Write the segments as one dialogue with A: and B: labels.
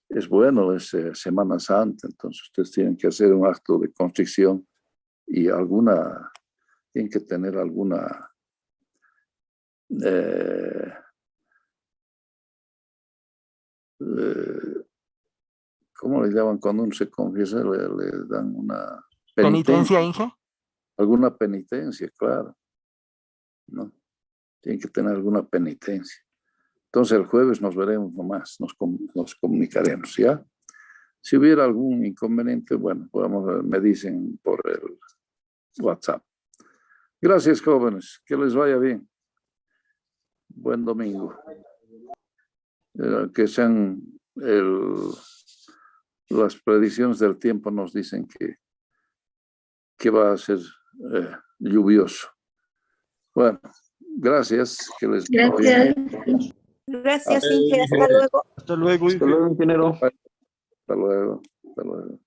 A: es bueno, es Semana Santa, entonces ustedes tienen que hacer un acto de constricción y tienen que tener alguna eh, eh, ¿cómo le llaman cuando uno se confiesa? Le dan una
B: ¿Penitencia,
A: penitencia,
B: Inge?
A: alguna penitencia, claro, ¿no? Tienen que tener alguna penitencia. Entonces el jueves nos veremos nomás, nos comunicaremos, ¿ya? Si hubiera algún inconveniente, bueno, me dicen por el WhatsApp. Gracias, jóvenes, que les vaya bien. Buen domingo. Que sean las predicciones del tiempo nos dicen que va a ser lluvioso. Bueno, gracias. Que les
C: Gracias.
D: Gracias, Inge. Hasta luego.
E: Hasta luego,
C: Hasta luego, ingeniero.
A: Hasta luego. Hasta luego.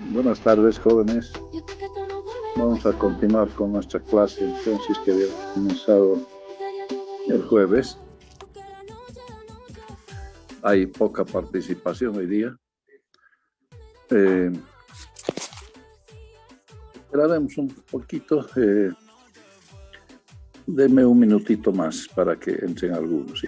A: Buenas tardes, jóvenes. Vamos a continuar con nuestra clase, entonces, que habíamos comenzado el jueves. Hay poca participación hoy día. Esperaremos un poquito. Deme un minutito más para que entren algunos.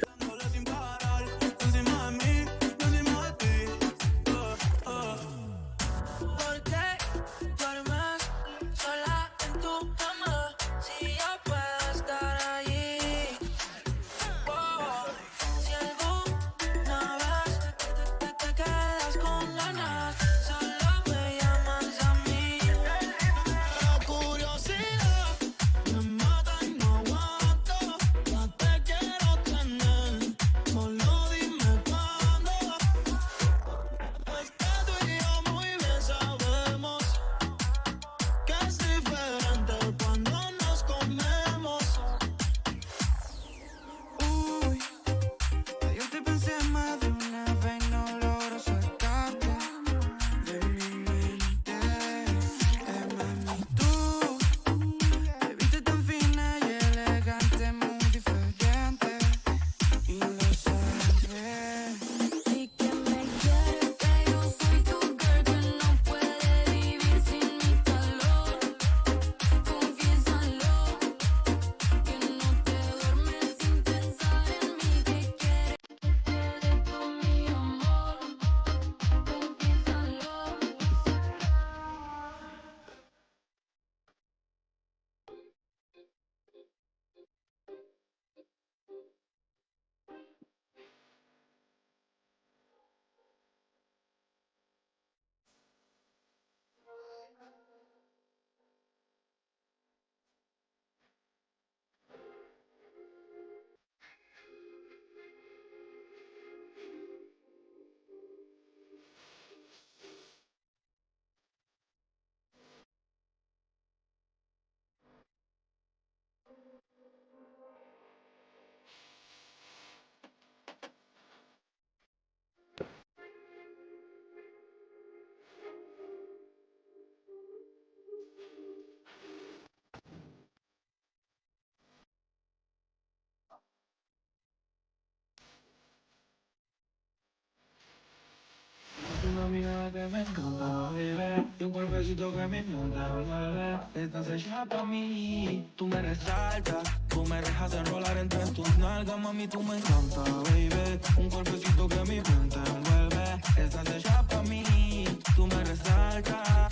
B: Una mirada que me encanta, baby, y un cuerpecito que me inunda, bebé. Estás hecha pa' mí, tú me resaltas, tú me dejas enrolar entre tus nalgas, mami, tú me encanta, baby. Un cuerpecito que mi mente envuelve. Estás hecha pa' mí, tú me resaltas.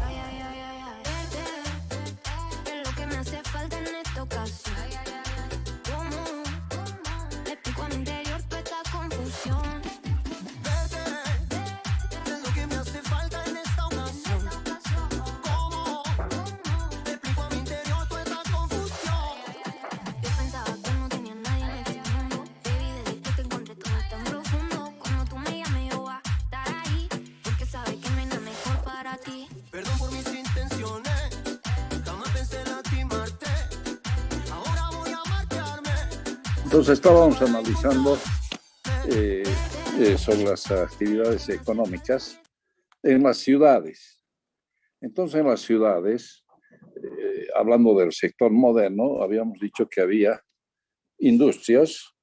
C: Ay, ay, ay, ay, ay, verte, es lo que me hace falta en esta ocasión. ¿Cómo? Le explico a mi interior toda esta confusión.
B: Perdón por mis intenciones, jamás pensé lastimarte. Ahora voy a marcharme.
A: Entonces estábamos analizando sobre las actividades económicas en las ciudades. Entonces en las ciudades, hablando del sector moderno, habíamos dicho que había industrias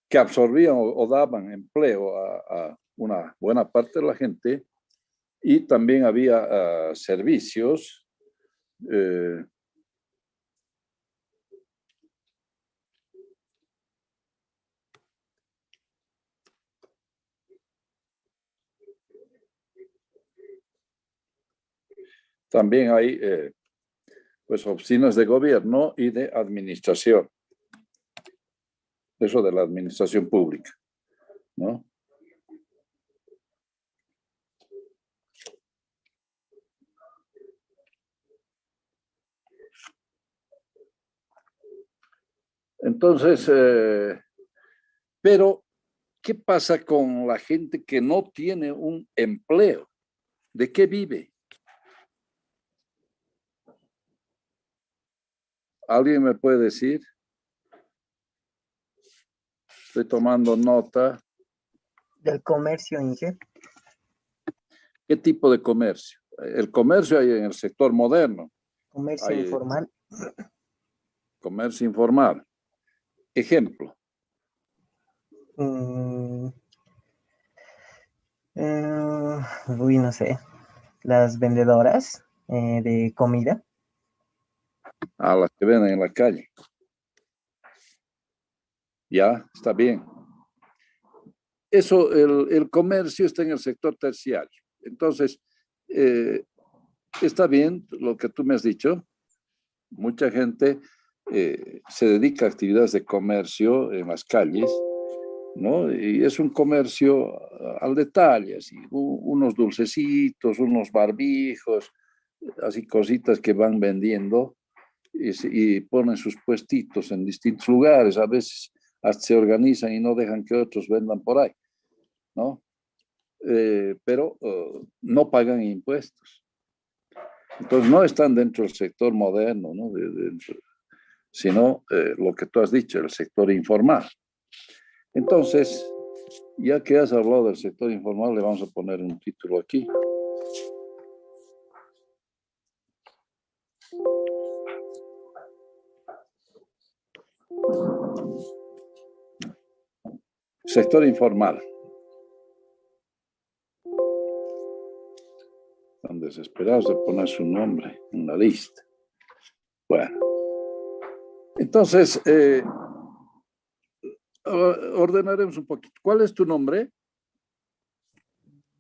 A: que absorbían o daban empleo a una buena parte de la gente, y también había servicios también hay pues oficinas de gobierno y de administración, eso de la administración pública, ¿no? Entonces, pero, ¿qué pasa con la gente que no tiene un empleo? ¿De qué vive? ¿Alguien me puede decir? Estoy tomando nota.
E: Del comercio, Inge.
A: ¿Qué tipo de comercio? El comercio hay en el sector moderno,
E: Comercio
A: hay
E: informal.
A: comercio informal. Ejemplo,
E: Mm, uy, no sé. Las vendedoras de comida.
A: a las que venden en la calle. Ya, está bien. Eso, el comercio está en el sector terciario. Entonces, está bien lo que tú me has dicho. Mucha gente se dedica a actividades de comercio en las calles, ¿no? Y es un comercio al detalle, así, unos dulcecitos, unos barbijos, así cositas que van vendiendo y ponen sus puestitos en distintos lugares. A veces hasta se organizan y no dejan que otros vendan por ahí, ¿no? Pero no pagan impuestos. Entonces no están dentro del sector moderno, ¿no? Sino lo que tú has dicho, el sector informal. Entonces, ya que has hablado del sector informal, le vamos a poner un título aquí. Sector informal. Están desesperados de poner su nombre en la lista. Bueno, entonces, ordenaremos un poquito. ¿Cuál es tu nombre?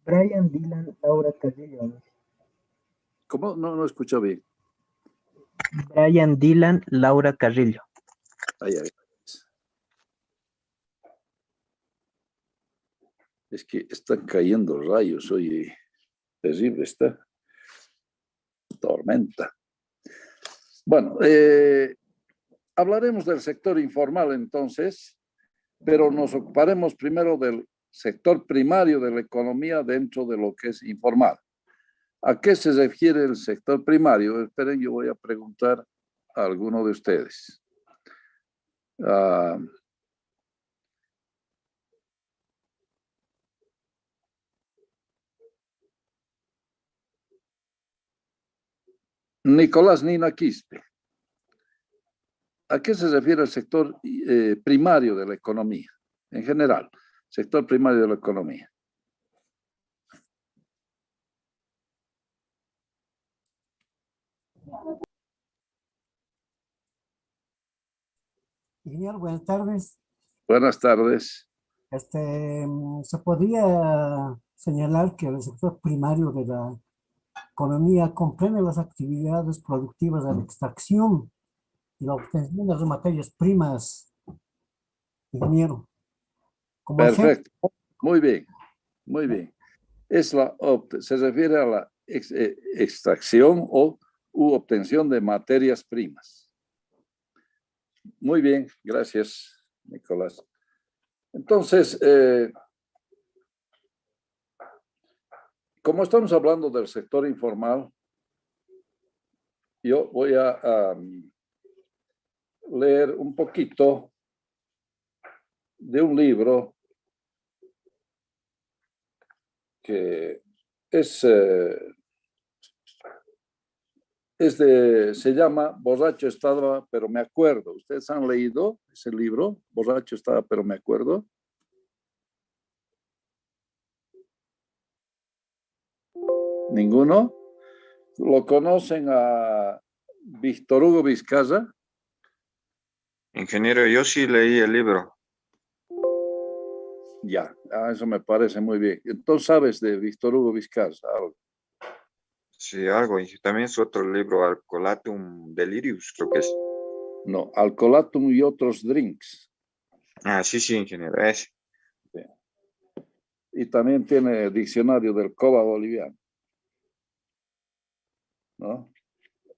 E: Brian Dylan Laura Carrillo.
A: ¿Cómo? No escucho bien.
E: Brian Dylan Laura Carrillo.
A: Ahí. Es que están cayendo rayos, oye, terrible está. Tormenta. Bueno, hablaremos del sector informal entonces, pero nos ocuparemos primero del sector primario de la economía dentro de lo que es informal. ¿A qué se refiere el sector primario? Esperen, yo voy a preguntar a alguno de ustedes. Nicolás Nina Quispe. ¿A qué se refiere el sector primario de la economía? En general, sector primario de la economía.
F: Ingeniero, buenas tardes.
A: Buenas tardes.
F: Se podría señalar que el sector primario de la economía comprende las actividades productivas de la extracción y la obtención de las materias primas, ingeniero. Como
A: Perfecto. Muy bien, muy bien. Se refiere a la extracción u obtención de materias primas. Muy bien, gracias, Nicolás. Entonces, como estamos hablando del sector informal, yo voy a leer un poquito de un libro que se llama Borracho estaba, pero me acuerdo. ¿Ustedes han leído ese libro? Borracho estaba, pero me acuerdo. ¿Ninguno? ¿Lo conocen a Víctor Hugo Vizcaya?
G: Ingeniero, yo sí leí el libro.
A: Ya, eso me parece muy bien. Entonces, ¿sabes de Víctor Hugo Vizcaya? Algo.
G: Sí, algo. Y también es otro libro, Alcoolatum Delirius, creo que es.
A: No, Alcoolatum y otros drinks.
G: Ah, sí, ingeniero, es.
A: Sí. Y también tiene diccionario del Coba boliviano, ¿no?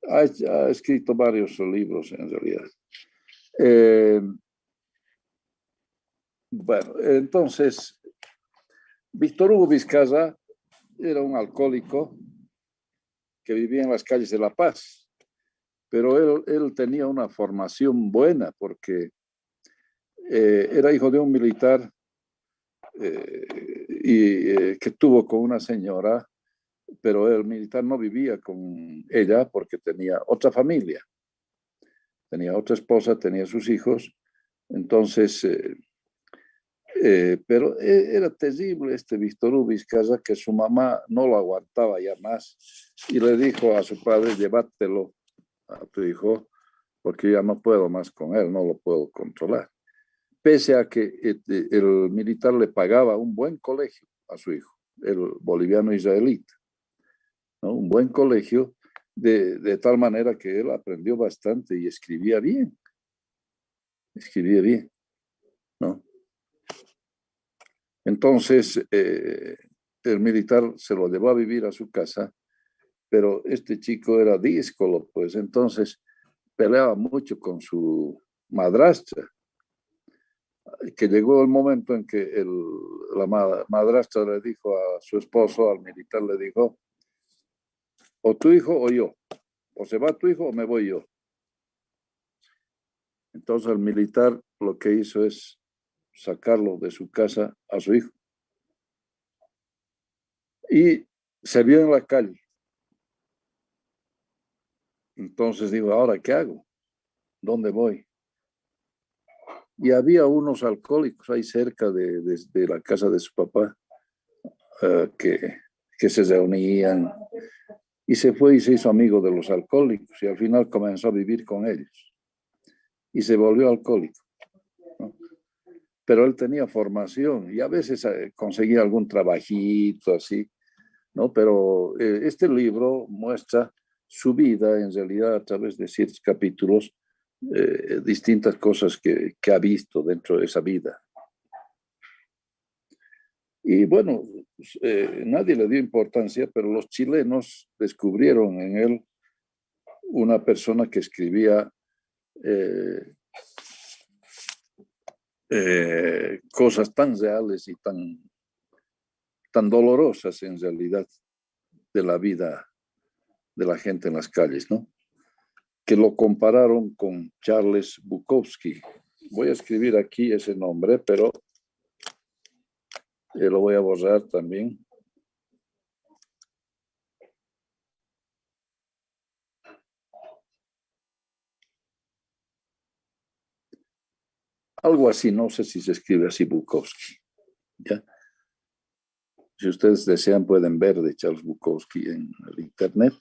A: Ha escrito varios libros en realidad. Bueno, entonces, Víctor Hugo Vizcaya era un alcohólico que vivía en las calles de La Paz, pero él tenía una formación buena porque era hijo de un militar que tuvo con una señora pero el militar no vivía con ella porque tenía otra familia, tenía otra esposa, tenía sus hijos, entonces, pero era terrible este Víctor Hugo Vizcaya, que su mamá no lo aguantaba ya más y le dijo a su padre, llévatelo a tu hijo, porque ya no puedo más con él, no lo puedo controlar. Pese a que el militar le pagaba un buen colegio a su hijo, el boliviano israelita, ¿no? Un buen colegio, de tal manera que él aprendió bastante y escribía bien, ¿no? Entonces, el militar se lo llevó a vivir a su casa, pero este chico era díscolo, pues entonces peleaba mucho con su madrastra, que llegó el momento en que la madrastra le dijo a su esposo, al militar, le dijo, o tu hijo o yo, o se va tu hijo o me voy yo. Entonces el militar lo que hizo es sacarlo de su casa a su hijo. Y se vio en la calle. Entonces dijo, ¿ahora qué hago? ¿Dónde voy? Y había unos alcohólicos ahí cerca de la casa de su papá que se reunían. Y se fue y se hizo amigo de los alcohólicos y al final comenzó a vivir con ellos. Y se volvió alcohólico, ¿no? Pero él tenía formación y a veces conseguía algún trabajito así, ¿no? Pero este libro muestra su vida en realidad a través de ciertos capítulos, distintas cosas que ha visto dentro de esa vida. Y bueno, nadie le dio importancia, pero los chilenos descubrieron en él una persona que escribía cosas tan reales y tan dolorosas en realidad de la vida de la gente en las calles, ¿no? Que lo compararon con Charles Bukowski. Voy a escribir aquí ese nombre, pero lo voy a borrar también. Algo así, no sé si se escribe así Bukowski, ¿ya? Si ustedes desean, pueden ver de Charles Bukowski en el internet.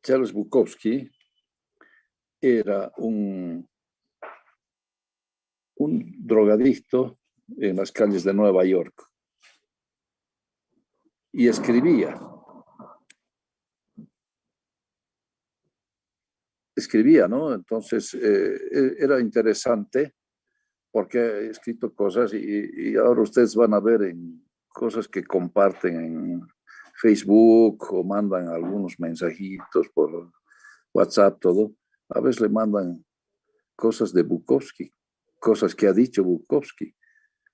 A: Charles Bukowski era un drogadicto en las calles de Nueva York y escribía, ¿no? Entonces era interesante porque ha escrito cosas y ahora ustedes van a ver en cosas que comparten en Facebook o mandan algunos mensajitos por WhatsApp, todo. A veces le mandan cosas de Bukowski, cosas que ha dicho Bukowski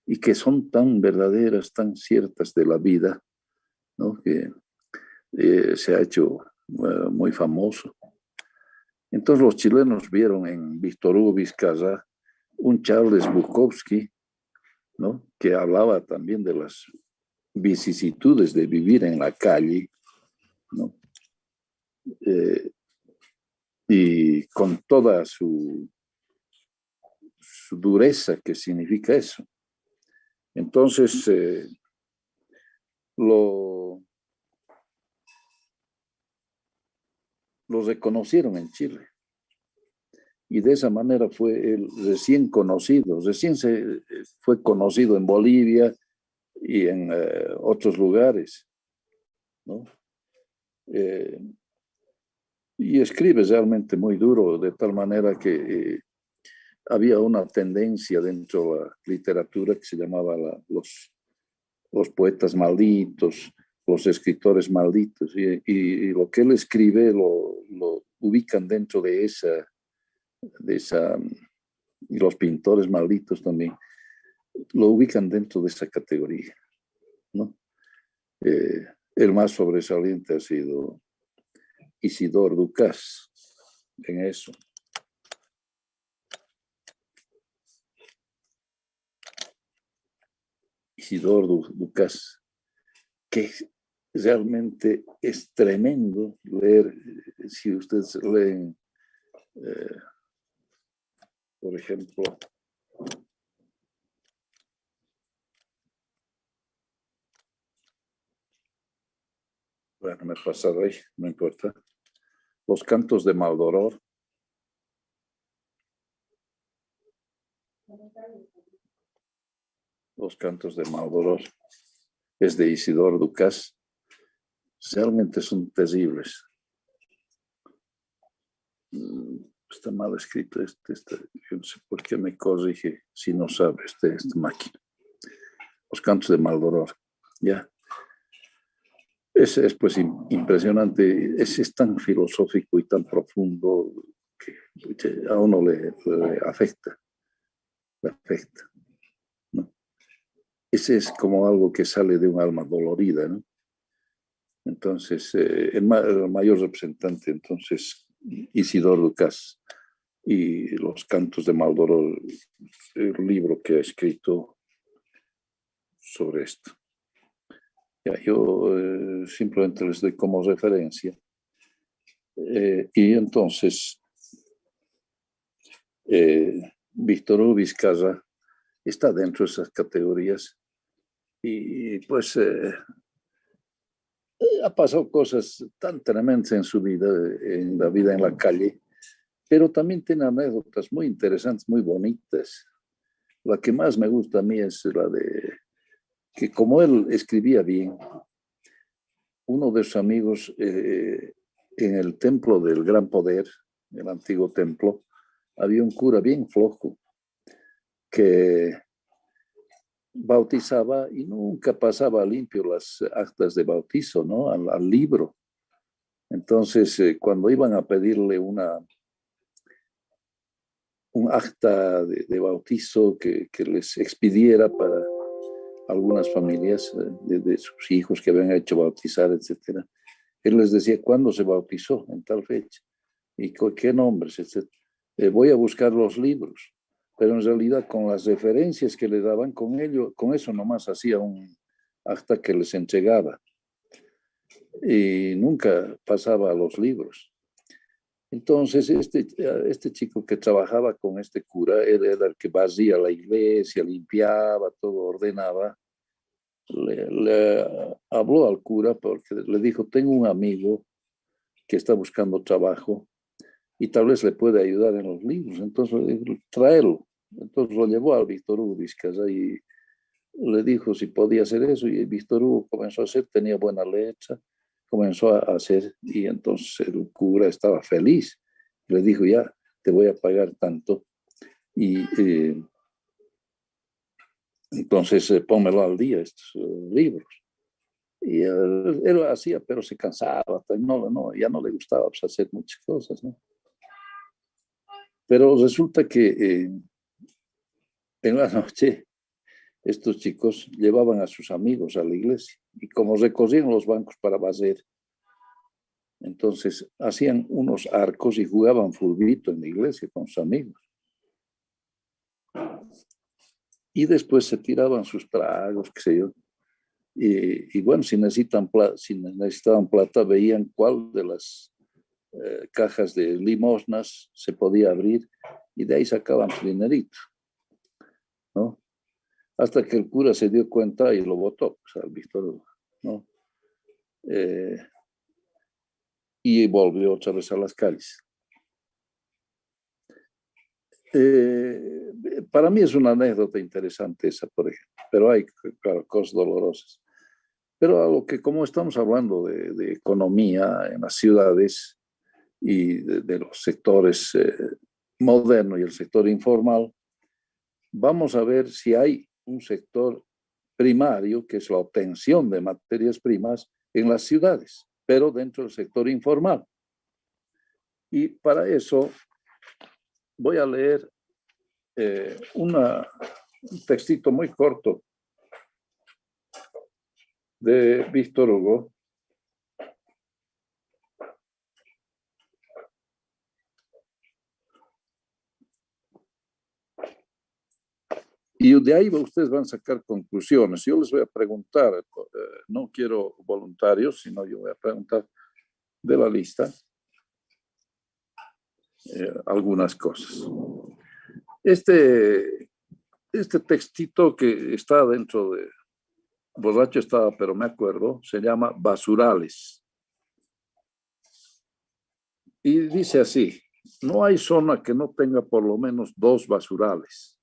A: y que son tan verdaderas, tan ciertas de la vida, ¿no? Que se ha hecho muy famoso. Entonces los chilenos vieron en Víctor Hugo Vizcaya un Charles Bukowski, ¿no? Que hablaba también de las vicisitudes de vivir en la calle, ¿no? Y con toda su dureza que significa eso. Entonces, lo reconocieron en Chile. Y de esa manera fue él recién conocido. Recién fue conocido en Bolivia y en otros lugares, ¿no? Y escribe realmente muy duro, de tal manera que había una tendencia dentro de la literatura que se llamaba los poetas malditos, los escritores malditos, y lo que él escribe lo ubican dentro de esa, y los pintores malditos también, lo ubican dentro de esa categoría, ¿no? El más sobresaliente ha sido Isidore Ducas en eso. Isidore Ducas, que realmente es tremendo leer. Si ustedes leen, por ejemplo, bueno, me he pasado ahí, no importa. Los cantos de Maldoror. Los cantos de Maldoror. Es de Isidoro Ducas. Realmente son terribles. Está mal escrito yo no sé por qué me corrige si no sabe esta máquina. Los cantos de Maldoror, ya. Es pues impresionante, es tan filosófico y tan profundo que a uno le afecta, ¿no? Ese es como algo que sale de un alma dolorida, ¿no? Entonces, el mayor representante, entonces, Isidoro Ducas, y los cantos de Maldoror, el libro que ha escrito sobre esto. Ya, yo simplemente les doy como referencia. Y entonces, Víctor Hugo Vizcarra está dentro de esas categorías y pues ha pasado cosas tan tremendas en su vida, en la vida en la calle, pero también tiene anécdotas muy interesantes, muy bonitas. La que más me gusta a mí es la de que como él escribía bien, uno de sus amigos en el templo del Gran Poder, el antiguo templo, había un cura bien flojo que bautizaba y nunca pasaba limpio las actas de bautizo, ¿no? Al libro. Entonces, cuando iban a pedirle un acta de bautizo que les expidiera para algunas familias de sus hijos que habían hecho bautizar, etcétera, él les decía cuándo se bautizó, en tal fecha, y con qué nombres, etcétera. Voy a buscar los libros, pero en realidad con las referencias que le daban con eso nomás hacía un acta que les entregaba y nunca pasaba a los libros. Entonces, este chico que trabajaba con este cura, él era el que barría la iglesia, limpiaba, todo ordenaba. Le habló al cura porque le dijo, tengo un amigo que está buscando trabajo y tal vez le puede ayudar en los libros. Entonces, tráelo. Entonces lo llevó al Víctor Hugo Vizcarra y le dijo si podía hacer eso y Víctor Hugo comenzó a hacer, tenía buena letra, comenzó a hacer y entonces el cura estaba feliz. Le dijo, ya, te voy a pagar tanto y entonces pónmelo al día estos libros. Y él lo hacía, pero se cansaba, ya no le gustaba pues, hacer muchas cosas, ¿no? Pero resulta que en la noche estos chicos llevaban a sus amigos a la iglesia y como recorrían los bancos para barrer, entonces hacían unos arcos y jugaban fulbito en la iglesia con sus amigos. Y después se tiraban sus tragos, qué sé yo. Y bueno, si necesitaban plata, veían cuál de las cajas de limosnas se podía abrir y de ahí sacaban su dinerito, ¿no? Hasta que el cura se dio cuenta y lo botó, pues, al Víctor Hugo, ¿no? Y volvió otra vez a las calles. Para mí es una anécdota interesante esa, por ejemplo, pero hay claro, cosas dolorosas. Pero a lo que como estamos hablando de economía en las ciudades y de los sectores modernos y el sector informal, vamos a ver si hay un sector primario, que es la obtención de materias primas en las ciudades, pero dentro del sector informal. Y para eso voy a leer un textito muy corto de Víctor Hugo, Y de ahí ustedes van a sacar conclusiones. Yo les voy a preguntar, no quiero voluntarios, sino yo voy a preguntar de la lista algunas cosas. Este textito que está dentro de, borracho estaba, pero me acuerdo, se llama Basurales. Y dice así, no hay zona que no tenga por lo menos 2 basurales.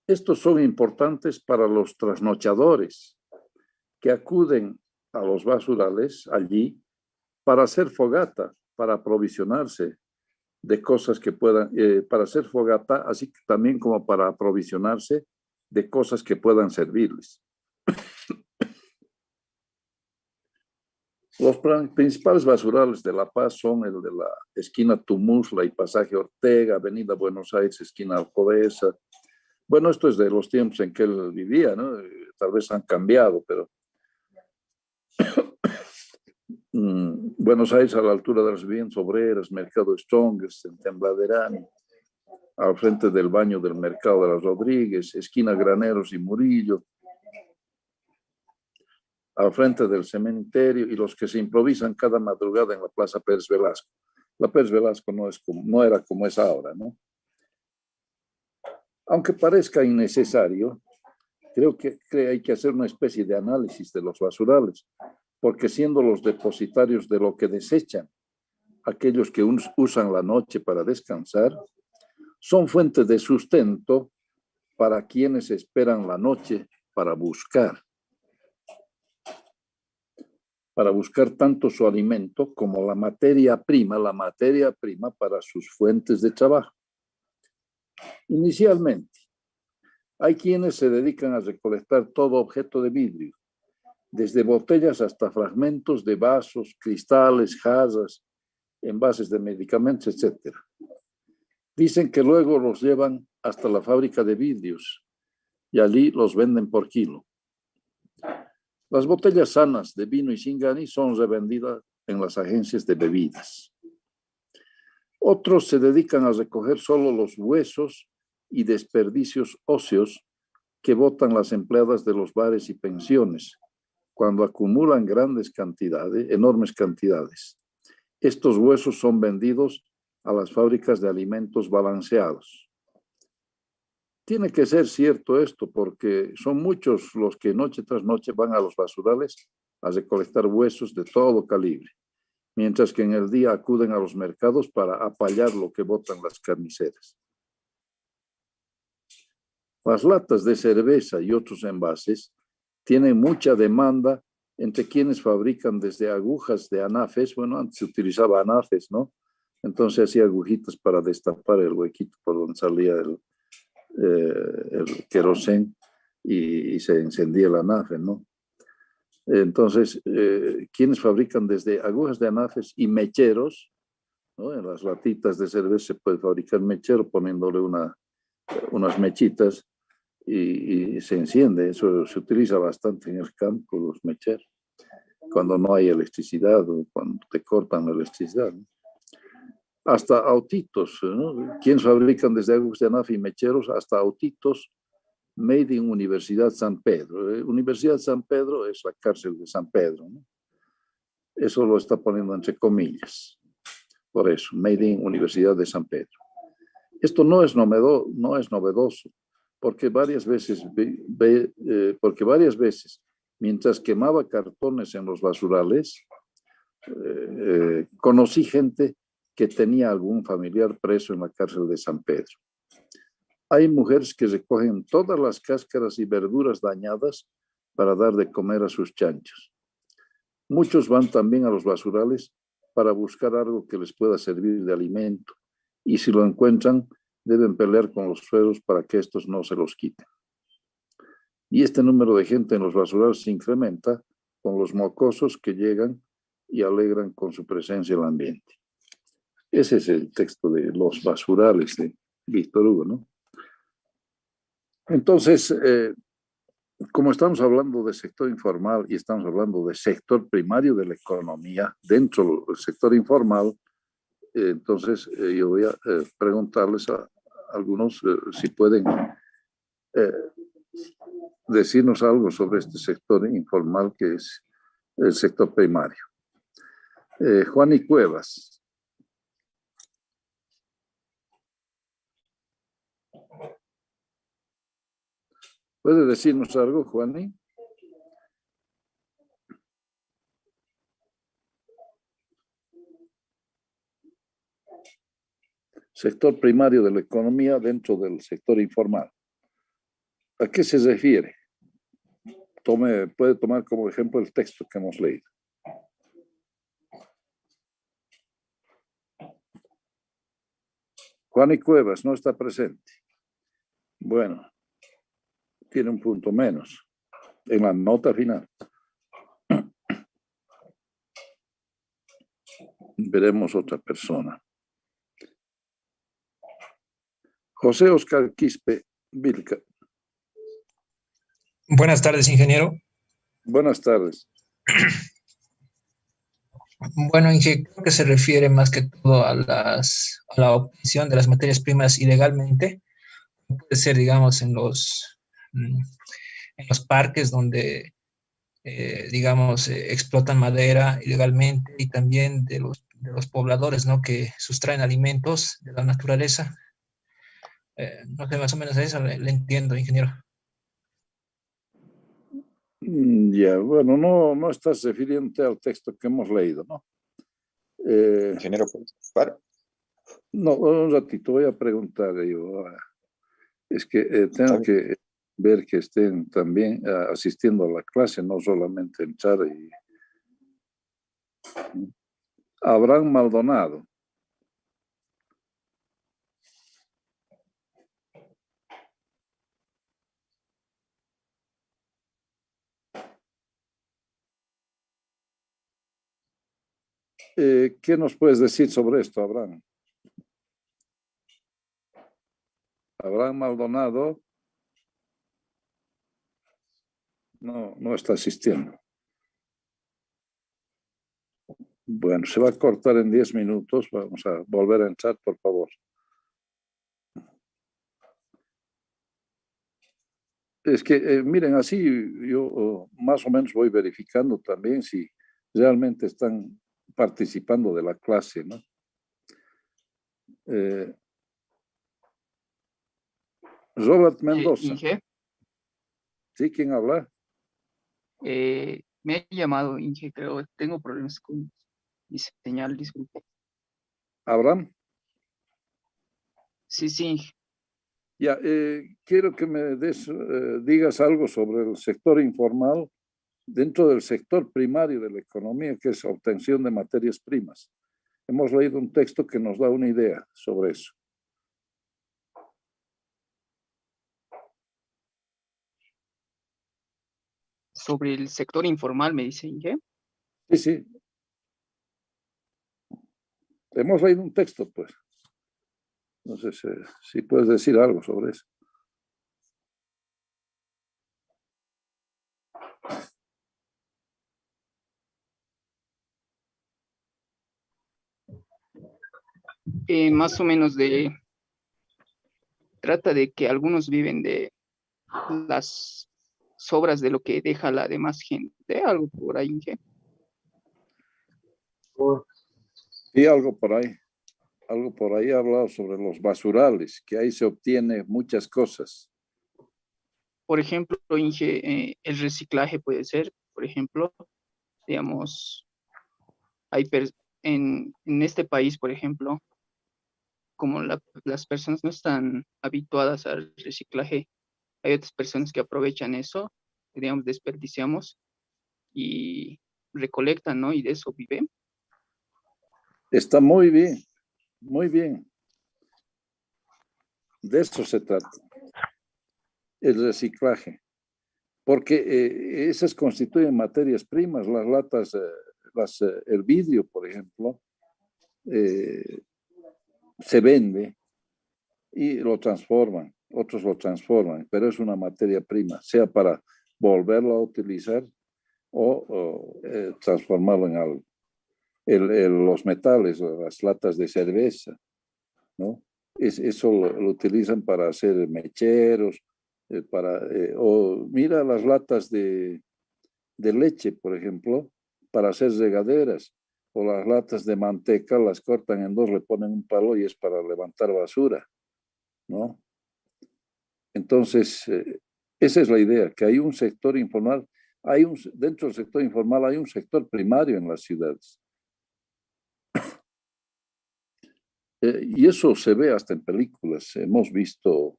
A: Estos son importantes para los trasnochadores que acuden a los basurales allí para hacer fogata, para aprovisionarse de cosas que puedan, para hacer fogata, así que también como para aprovisionarse de cosas que puedan servirles. Los principales basurales de La Paz son el de la esquina Tumusla y Pasaje Ortega, Avenida Buenos Aires, esquina Alcobesa. Bueno, esto es de los tiempos en que él vivía, ¿no? Tal vez han cambiado, pero Buenos Aires a la altura de las viviendas obreras, Mercado Strongest, en Tembladerani, al frente del baño del Mercado de las Rodríguez, esquina Graneros y Murillo, al frente del cementerio, y los que se improvisan cada madrugada en la Plaza Pérez Velasco. La Pérez Velasco no era como es ahora, ¿no? Aunque parezca innecesario, creo que hay que hacer una especie de análisis de los basurales, porque siendo los depositarios de lo que desechan, aquellos que usan la noche para descansar, son fuente de sustento para quienes esperan la noche para buscar tanto su alimento como la materia prima para sus fuentes de trabajo. Inicialmente, hay quienes se dedican a recolectar todo objeto de vidrio, desde botellas hasta fragmentos de vasos, cristales, jarras, envases de medicamentos, etc. Dicen que luego los llevan hasta la fábrica de vidrios y allí los venden por kilo. Las botellas sanas de vino y Singani son revendidas en las agencias de bebidas. Otros se dedican a recoger solo los huesos y desperdicios óseos que botan las empleadas de los bares y pensiones cuando acumulan enormes cantidades. Estos huesos son vendidos a las fábricas de alimentos balanceados. Tiene que ser cierto esto, porque son muchos los que noche tras noche van a los basurales a recolectar huesos de todo calibre, mientras que en el día acuden a los mercados para apallar lo que botan las carniceras. Las latas de cerveza y otros envases tienen mucha demanda entre quienes fabrican desde agujas de anafes. Bueno, antes se utilizaba anafes, ¿no? Entonces hacía agujitas para destapar el huequito por donde salía el querosén y se encendía el anafe, ¿no? Entonces, quienes fabrican desde agujas de anafes y mecheros, ¿no? En las latitas de cerveza se puede fabricar mechero poniéndole unas mechitas y se enciende. Eso se utiliza bastante en el campo, los mecheros, cuando no hay electricidad o cuando te cortan la electricidad, ¿no? Hasta autitos, ¿no? Quienes fabrican desde agujas de anafe y mecheros hasta autitos made in Universidad San Pedro. Universidad San Pedro es la cárcel de San Pedro, ¿no? Eso lo está poniendo entre comillas. Por eso, made in Universidad de San Pedro. Esto no es novedoso, porque varias veces, mientras quemaba cartones en los basurales, conocí gente que tenía algún familiar preso en la cárcel de San Pedro. Hay mujeres que recogen todas las cáscaras y verduras dañadas para dar de comer a sus chanchos. Muchos van también a los basurales para buscar algo que les pueda servir de alimento, y si lo encuentran, deben pelear con los sueros para que estos no se los quiten. Y este número de gente en los basurales se incrementa con los mocosos que llegan y alegran con su presencia el ambiente. Ese es el texto de Los basurales de Víctor Hugo, ¿no? Entonces, como estamos hablando de sector informal y estamos hablando de sector primario de la economía, dentro del sector informal, entonces yo voy a preguntarles a algunos si pueden decirnos algo sobre este sector informal que es el sector primario. Juani Cuevas. ¿Puede decirnos algo, Juani? Sector primario de la economía dentro del sector informal. ¿A qué se refiere? Puede tomar como ejemplo el texto que hemos leído. Juani Cuevas no está presente. Bueno, tiene un punto menos en la nota final. Veremos otra persona. José Oscar Quispe Vilca.
H: Buenas tardes, ingeniero.
A: Buenas tardes.
H: Bueno, creo que se refiere más que todo a la obtención de las materias primas ilegalmente. Puede ser, digamos, en los parques donde, digamos, explotan madera ilegalmente, y también de los pobladores, ¿no?, que sustraen alimentos de la naturaleza. No sé, más o menos a eso le entiendo, ingeniero.
A: Ya, bueno, no estás refiriéndote al texto que hemos leído, ¿no?
G: Ingeniero, para.
A: No, un ratito, voy a preguntar yo. Es que tengo que ver que estén también asistiendo a la clase, no solamente entrar y... Abraham Maldonado. ¿Qué nos puedes decir sobre esto, Abraham? Abraham Maldonado no está asistiendo. Bueno, se va a cortar en 10 minutos. Vamos a volver a entrar, por favor. Es que, miren, así yo más o menos voy verificando también si realmente están participando de la clase, ¿no? Robert Mendoza.
I: Inge,
A: ¿Sí? ¿Quién habla?
I: me ha llamado Inge, creo, tengo problemas con mi señal, disculpe.
A: Abraham.
I: Sí, Inge.
A: Ya, quiero que me digas algo sobre el sector informal dentro del sector primario de la economía, que es obtención de materias primas. Hemos leído un texto que nos da una idea sobre eso.
I: Sobre el sector informal, me dice Inge.
A: Sí. Hemos leído un texto, pues. No sé si puedes decir algo sobre eso.
I: Más o menos trata de que algunos viven de las sobras de lo que deja la demás gente, algo por ahí, Inge.
A: Y algo por ahí ha hablado sobre los basurales, que ahí se obtiene muchas cosas.
I: Por ejemplo, Inge, el reciclaje puede ser, por ejemplo, digamos, en este país, por ejemplo, como las personas no están habituadas al reciclaje, hay otras personas que aprovechan eso, digamos, desperdiciamos y recolectan, ¿no? Y de eso viven.
A: Está muy bien, muy bien. De eso se trata, el reciclaje. Porque esas constituyen materias primas, las latas, el vidrio, por ejemplo, se vende y lo transforman, otros lo transforman, pero es una materia prima, sea para volverlo a utilizar o transformarlo en algo. Los metales, las latas de cerveza, ¿no? Eso lo utilizan para hacer mecheros o mira las latas de leche, por ejemplo, para hacer regaderas, o las latas de manteca las cortan en dos, le ponen un palo y es para levantar basura, ¿no? Entonces, esa es la idea, que hay un sector informal, dentro del sector informal hay un sector primario en las ciudades. Y eso se ve hasta en películas. Hemos visto,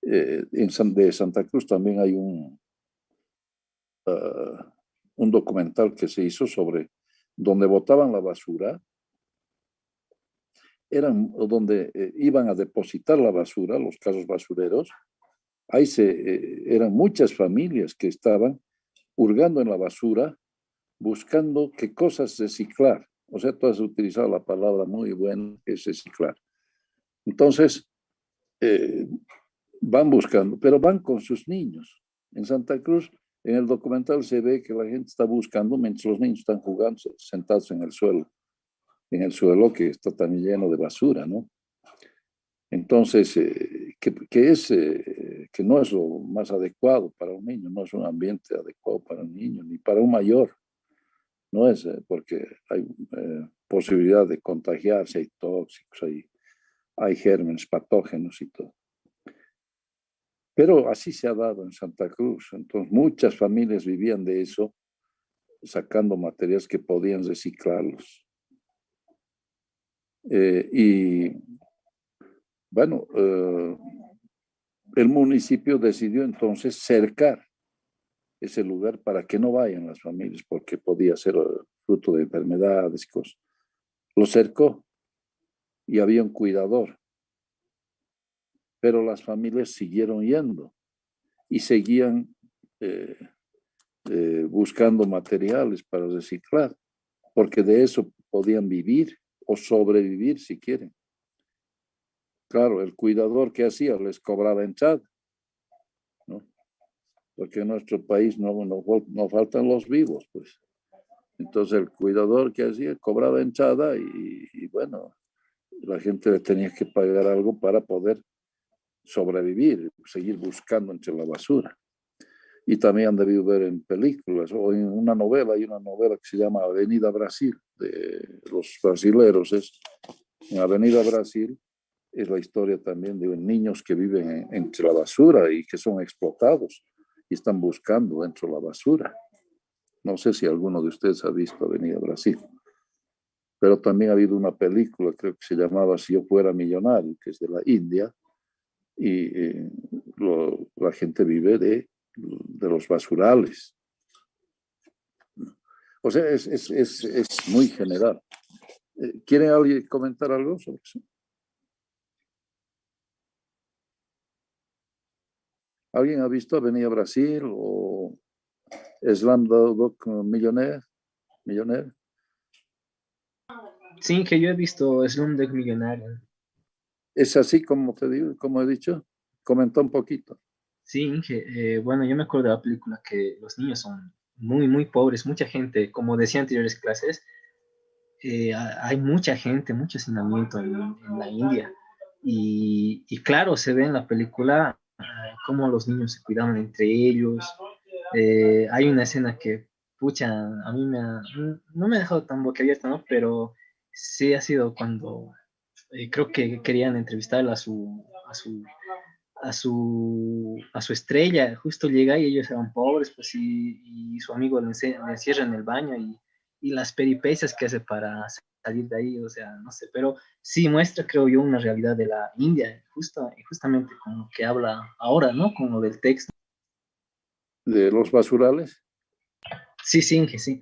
A: de Santa Cruz también hay un documental que se hizo sobre donde botaban la basura, eran donde iban a depositar la basura, los casos basureros. Ahí eran muchas familias que estaban hurgando en la basura, buscando qué cosas reciclar. O sea, tú has utilizado la palabra muy buena, que es reciclar. Entonces, van buscando, pero van con sus niños. En Santa Cruz, en el documental se ve que la gente está buscando mientras los niños están jugando, sentados en el suelo que está tan lleno de basura, ¿no? Entonces, que no es lo más adecuado para un niño, no es un ambiente adecuado para un niño, ni para un mayor. No es porque hay posibilidad de contagiarse, hay tóxicos, hay gérmenes, patógenos y todo. Pero así se ha dado en Santa Cruz. Entonces, muchas familias vivían de eso, sacando materiales que podían reciclarlos. Y bueno, el municipio decidió entonces cercar ese lugar para que no vayan las familias, porque podía ser fruto de enfermedades y cosas. Lo cercó y había un cuidador. Pero las familias siguieron yendo y seguían buscando materiales para reciclar, porque de eso podían vivir o sobrevivir si quieren. Claro, el cuidador que hacía les cobraba entrada, ¿no? Porque en nuestro país no faltan los vivos, pues. Entonces el cuidador que hacía cobraba entrada y bueno, la gente le tenía que pagar algo para poder sobrevivir, seguir buscando entre la basura. Y también han debido ver en películas o en una novela, hay una novela que se llama Avenida Brasil, de los brasileros. En Avenida Brasil es la historia también de niños que viven entre la basura y que son explotados y están buscando dentro de la basura. No sé si alguno de ustedes ha visto Avenida Brasil. Pero también ha habido una película, creo que se llamaba Si yo fuera millonario, que es de la India, y la gente vive de los basurales. O sea, es muy general. ¿Quiere alguien comentar algo sobre eso? ¿Alguien ha visto Avenida Brasil o Slumdog Millionaire?
E: Sí, que yo he visto Slumdog Millionaire.
A: Es así como te digo, como he dicho. Comenta un poquito.
E: Sí, Inge, bueno, yo me acuerdo de la película que los niños son muy, muy pobres, mucha gente, como decía en anteriores clases, hay mucha gente, mucho hacinamiento en la India. Y claro, se ve en la película cómo los niños se cuidaban entre ellos. Hay una escena que, pucha, a mí no me ha dejado tan boquiabierta, ¿no? Pero sí ha sido cuando creo que querían entrevistar a su estrella, justo llega y ellos eran pobres, pues, y su amigo le encierra en el baño y las peripecias que hace para salir de ahí, o sea, no sé, pero sí muestra, creo yo, una realidad de la India, justamente con lo que habla ahora, ¿no? Con lo del texto.
A: ¿De los basurales?
E: Sí, Inge, sí.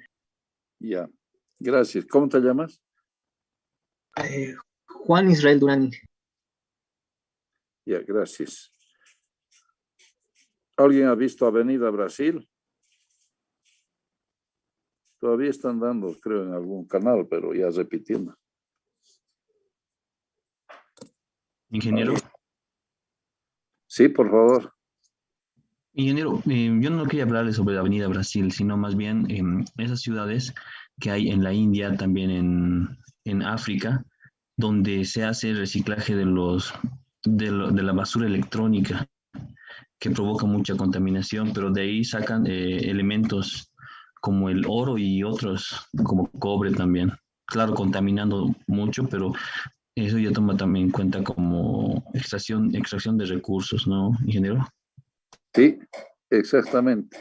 A: Ya, gracias. ¿Cómo te llamas?
E: Juan Israel Durán.
A: Ya, gracias. ¿Alguien ha visto Avenida Brasil? Todavía están dando, creo, en algún canal, pero ya repitiendo.
J: Ingeniero.
A: Sí, por favor.
J: Ingeniero, yo no quería hablarle sobre la Avenida Brasil, sino más bien esas ciudades que hay en la India, también en África, donde se hace el reciclaje de la basura electrónica, que provoca mucha contaminación, pero de ahí sacan elementos como el oro y otros, como cobre también. Claro, contaminando mucho, pero eso ya toma también en cuenta como extracción de recursos, ¿no, ingeniero?
A: Sí, exactamente,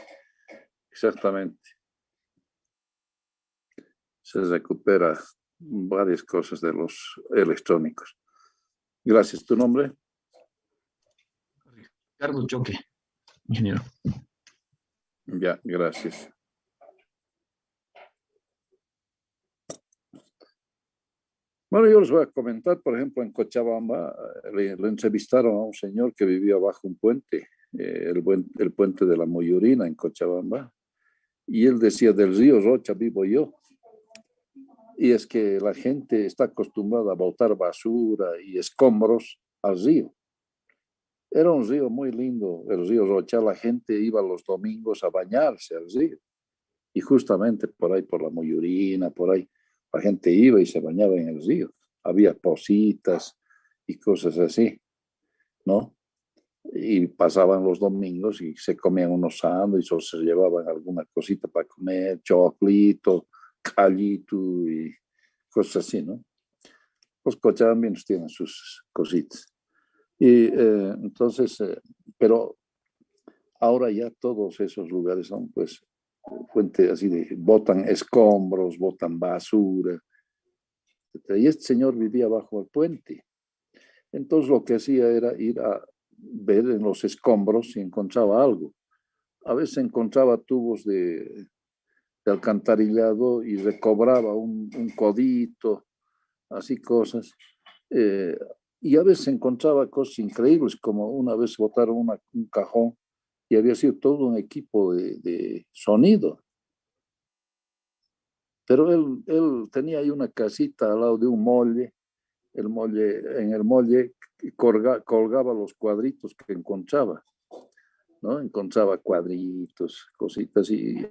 A: exactamente. Se recupera varias cosas de los electrónicos. Gracias. ¿Tu nombre?
J: Ricardo Choque, ingeniero.
A: Ya, gracias. Bueno, yo les voy a comentar, por ejemplo, en Cochabamba le entrevistaron a un señor que vivía bajo un puente, el puente de la Moyurina en Cochabamba, y él decía, del río Rocha vivo yo. Y es que la gente está acostumbrada a botar basura y escombros al río. Era un río muy lindo, el río Rocha. La gente iba los domingos a bañarse al río. Y justamente por ahí, por la Moyurina, por ahí, la gente iba y se bañaba en el río. Había pocitas y cosas así, ¿no? Y pasaban los domingos y se comían unos sándwiches o se llevaban alguna cosita para comer, choclito, callito y cosas así, ¿no? Los cochabambinos tienen sus cositas. Y entonces, pero ahora ya todos esos lugares son pues fuente así de, botan escombros, botan basura. Y este señor vivía bajo el puente. Entonces lo que hacía era ir a ver en los escombros si encontraba algo. A veces encontraba tubos de alcantarillado y recobraba un codito, así cosas. Eh, y a veces encontraba cosas increíbles, como una vez botaron un cajón y había sido todo un equipo de sonido. Pero él tenía ahí una casita al lado de un muelle. En el muelle colgaba los cuadritos que encontraba, ¿no? Encontraba cuadritos, cositas y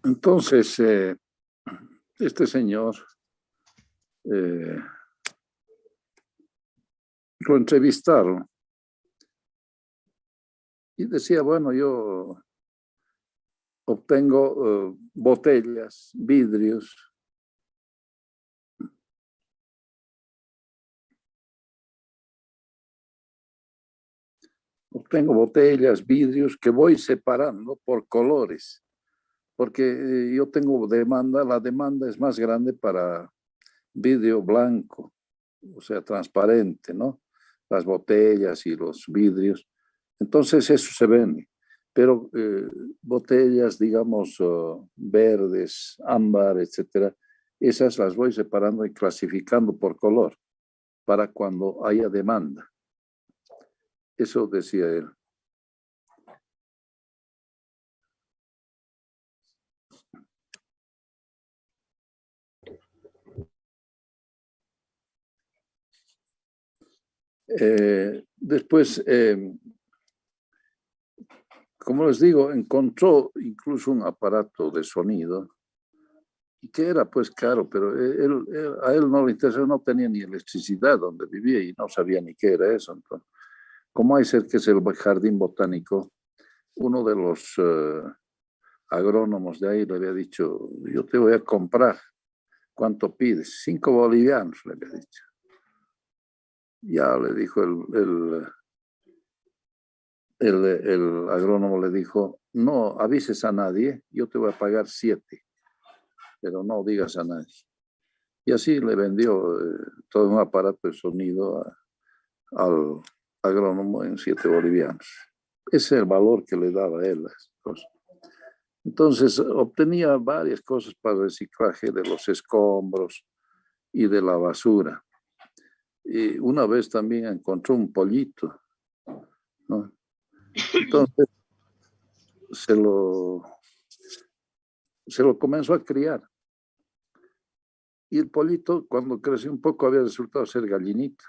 A: entonces este señor eh, lo entrevistaron y decía, bueno, yo obtengo botellas, vidrios, obtengo botellas, vidrios que voy separando por colores, porque yo tengo demanda, la demanda es más grande para vidrio blanco, o sea, transparente, ¿no? Las botellas y los vidrios. Entonces eso se vende. Pero botellas, digamos, verdes, ámbar, etcétera, esas las voy separando y clasificando por color para cuando haya demanda. Eso decía él. Después, como les digo, encontró incluso un aparato de sonido y que era pues caro, pero a él no le interesaba, no tenía ni electricidad donde vivía y no sabía ni qué era eso. Entonces, como hay cerca es el jardín botánico, uno de los agrónomos de ahí le había dicho, yo te voy a comprar, ¿cuánto pides? 5 bolivianos, le había dicho. Ya le dijo el agrónomo, le dijo, no avises a nadie, yo te voy a pagar 7, pero no digas a nadie. Y así le vendió todo un aparato de sonido al agrónomo en 7 bolivianos. Ese es el valor que le daba a él las cosas. Entonces obtenía varias cosas para el reciclaje de los escombros y de la basura. Y una vez también encontró un pollito, ¿no? Entonces se lo comenzó a criar. Y el pollito, cuando creció un poco, había resultado ser gallinita.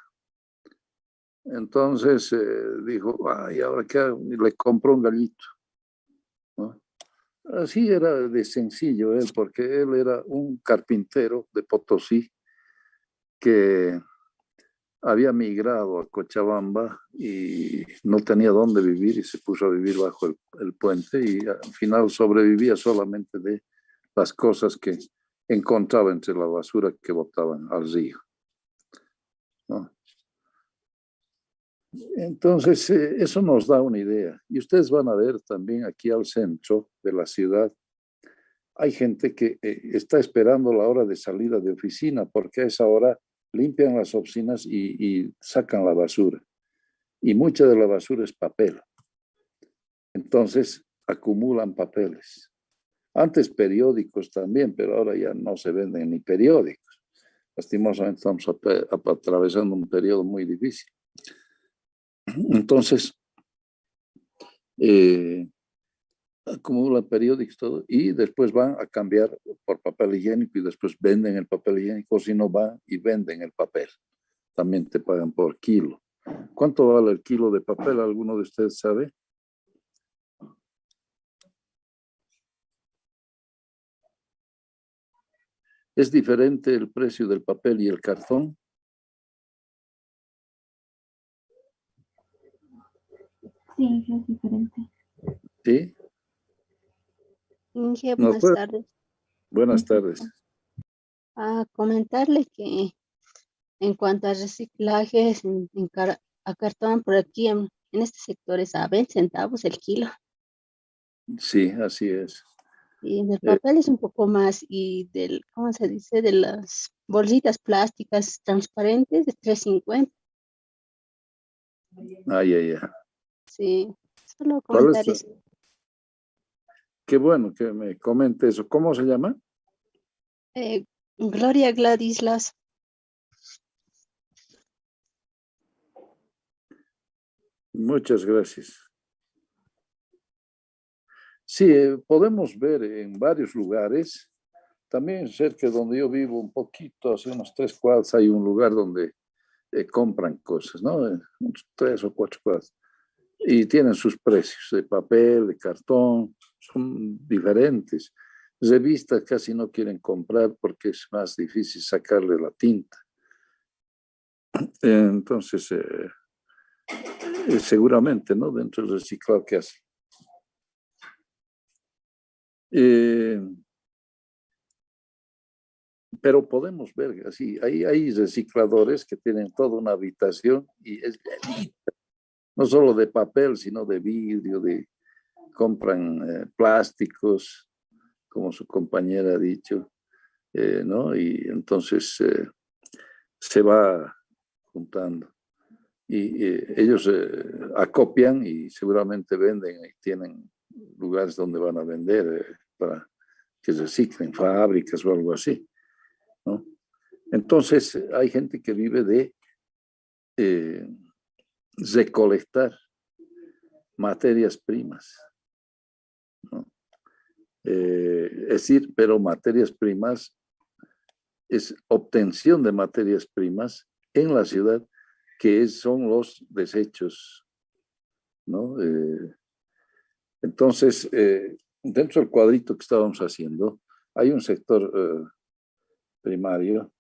A: Entonces dijo, ay, ¿ahora qué hago? Y le compró un gallito, ¿no? Así era de sencillo él, porque él era un carpintero de Potosí que había migrado a Cochabamba y no tenía dónde vivir y se puso a vivir bajo el puente y al final sobrevivía solamente de las cosas que encontraba entre la basura que botaban al río, ¿no? Entonces, eso nos da una idea. Y ustedes van a ver también aquí al centro de la ciudad, hay gente que está esperando la hora de salida de oficina porque a esa hora limpian las oficinas y sacan la basura. Y mucha de la basura es papel. Entonces, acumulan papeles. Antes periódicos también, pero ahora ya no se venden ni periódicos. Lastimosamente estamos atravesando un periodo muy difícil. Entonces, acumulan periódicos todo y después van a cambiar por papel higiénico y después venden el papel higiénico, o si no van y venden el papel. También te pagan por kilo. ¿Cuánto vale el kilo de papel? ¿Alguno de ustedes sabe? ¿Es diferente el precio del papel y el cartón?
K: Sí, es diferente.
A: ¿Sí?
D: Inge,
A: ¿Nos
D: buenas
A: puede?
D: tardes.
A: Buenas tardes.
D: A comentarle que en cuanto a reciclajes a cartón, por aquí en este sector es a 20 centavos el kilo.
A: Sí, así es.
D: Y del papel es un poco más. Y ¿cómo se dice? De las bolsitas plásticas transparentes de 3.50.
A: Ay, ay, ay.
D: Sí, solo
A: ¿Cuál es
D: comentar eso.
A: Qué bueno que me comente eso. ¿Cómo se llama?
D: Gloria Gladislas.
A: Muchas gracias. Sí, podemos ver en varios lugares, también cerca de donde yo vivo, un poquito, hace unos 3 cuadras, hay un lugar donde compran cosas, ¿no? Unos 3 o 4 cuadras. Y tienen sus precios de papel, de cartón, son diferentes. Revistas casi no quieren comprar porque es más difícil sacarle la tinta. Entonces, seguramente, ¿no? Dentro del reciclado que hace. Pero podemos ver así, hay recicladores que tienen toda una habitación y es no solo de papel, sino de vidrio, compran plásticos, como su compañera ha dicho, ¿no? Y entonces se va juntando. Y ellos acopian y seguramente venden y tienen lugares donde van a vender para que reciclen, fábricas o algo así, ¿no? Entonces hay gente que vive de recolectar materias primas, ¿no? Es decir, pero materias primas es obtención de materias primas en la ciudad que son los desechos, ¿no? Entonces, dentro del cuadrito que estábamos haciendo, hay un sector primario.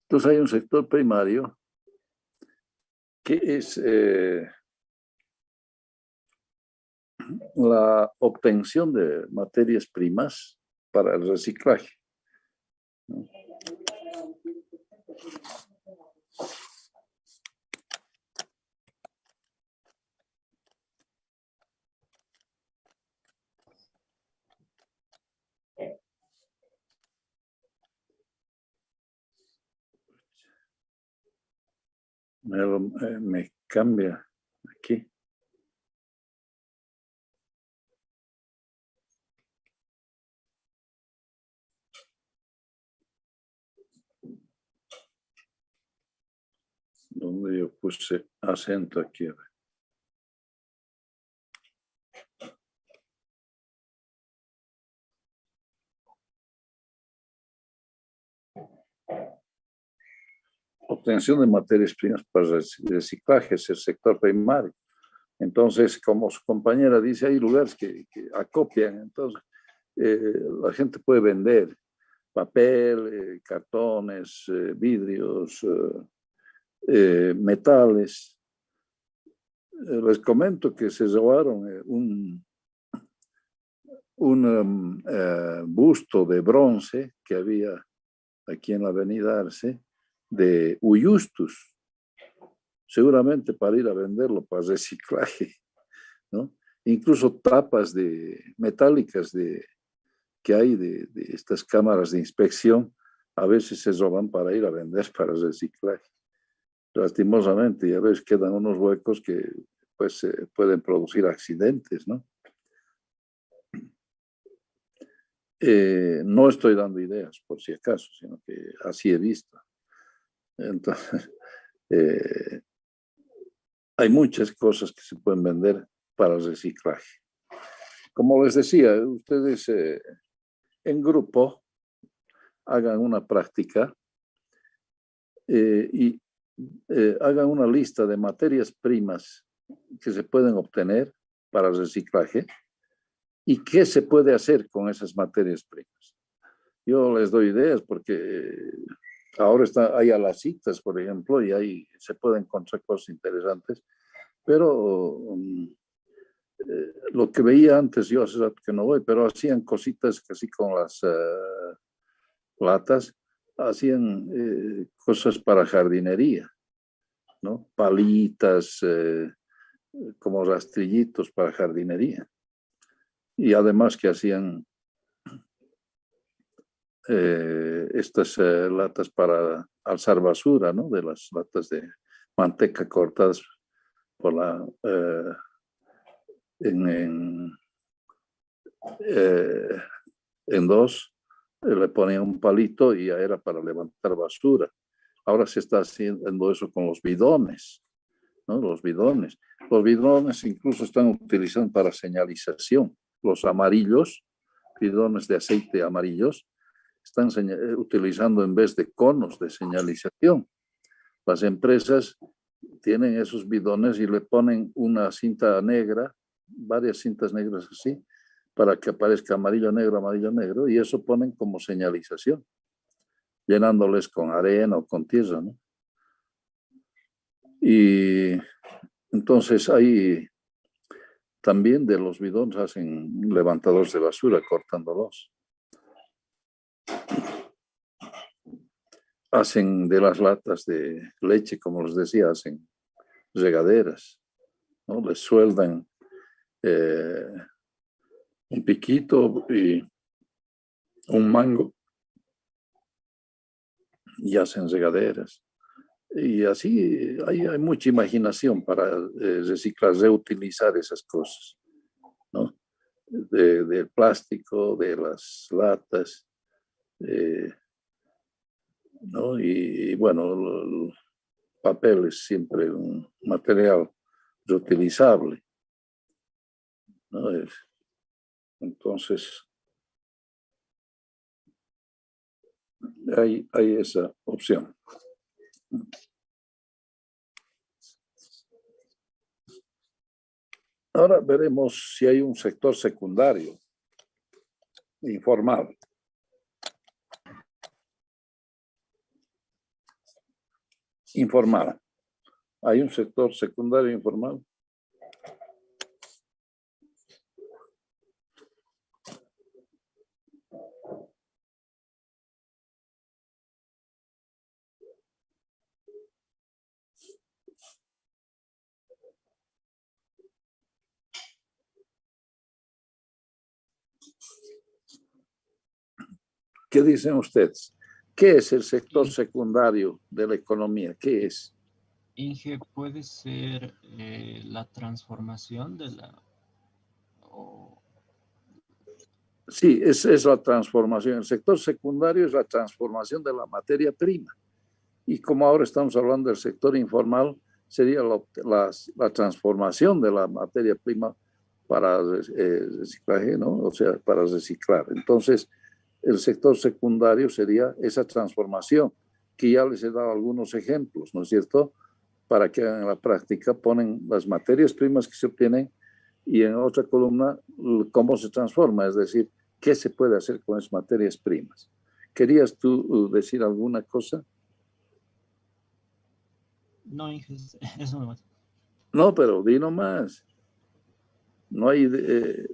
A: Entonces hay un sector primario que es la obtención de materias primas para el reciclaje, ¿no? Me cambia aquí. Donde yo puse acento aquí. A ver. Obtención de materias primas para reciclaje es el sector primario. Entonces, como su compañera dice, hay lugares que acopian. Entonces, la gente puede vender papel, cartones, vidrios, metales. Les comento que se robaron un busto de bronce que había aquí en la avenida Arce de Uyustus, seguramente para ir a venderlo para reciclaje, ¿no? Incluso tapas metálicas que hay de estas cámaras de inspección, a veces se roban para ir a vender para reciclaje. Lastimosamente, a veces quedan unos huecos que pues pueden producir accidentes, ¿no? No estoy dando ideas, por si acaso, sino que así he visto. Entonces, hay muchas cosas que se pueden vender para el reciclaje. Como les decía, ustedes en grupo hagan una práctica y hagan una lista de materias primas que se pueden obtener para el reciclaje y qué se puede hacer con esas materias primas. Yo les doy ideas porque ahora hay a las citas, por ejemplo, y ahí se pueden encontrar cosas interesantes, pero lo que veía antes, yo hace rato que no voy, pero hacían cositas casi con las latas, hacían cosas para jardinería, ¿no? Palitas, como rastrillitos para jardinería. Y además que hacían estas latas para alzar basura, ¿no? De las latas de manteca cortadas por en dos, le ponían un palito y ya era para levantar basura. Ahora se está haciendo eso con los bidones, ¿no? Los bidones incluso están utilizando para señalización. Los amarillos, bidones de aceite amarillos, están utilizando en vez de conos de señalización. Las empresas tienen esos bidones y le ponen una cinta negra, varias cintas negras así, para que aparezca amarillo, negro, y eso ponen como señalización, llenándoles con arena o con tierra, ¿no? Y entonces ahí también de los bidones hacen levantadores de basura, cortándolos. Hacen de las latas de leche, como les decía, hacen regaderas, ¿no? Les sueldan un piquito y un mango y hacen regaderas. Y así hay mucha imaginación para reciclar, reutilizar esas cosas, ¿no? del plástico, de las latas, ¿no? Y bueno, el papel es siempre un material reutilizable, ¿no? Entonces, hay esa opción. Ahora veremos si hay un sector secundario informal. Informal. ¿Hay un sector secundario informal? ¿Qué dicen ustedes? ¿Qué es el sector secundario de la economía? ¿Qué es?
L: Inge, puede ser la transformación de la... o-
A: Sí, es la transformación. El sector secundario es la transformación de la materia prima. Y como ahora estamos hablando del sector informal, sería la transformación de la materia prima para reciclaje, ¿no? O sea, para reciclar. Entonces, el sector secundario sería esa transformación, que ya les he dado algunos ejemplos, ¿no es cierto? Para que en la práctica ponen las materias primas que se obtienen y en otra columna cómo se transforma, es decir, qué se puede hacer con esas materias primas. ¿Querías tú decir alguna cosa?
L: No, Inge, eso nomás.
A: No, pero di nomás. No hay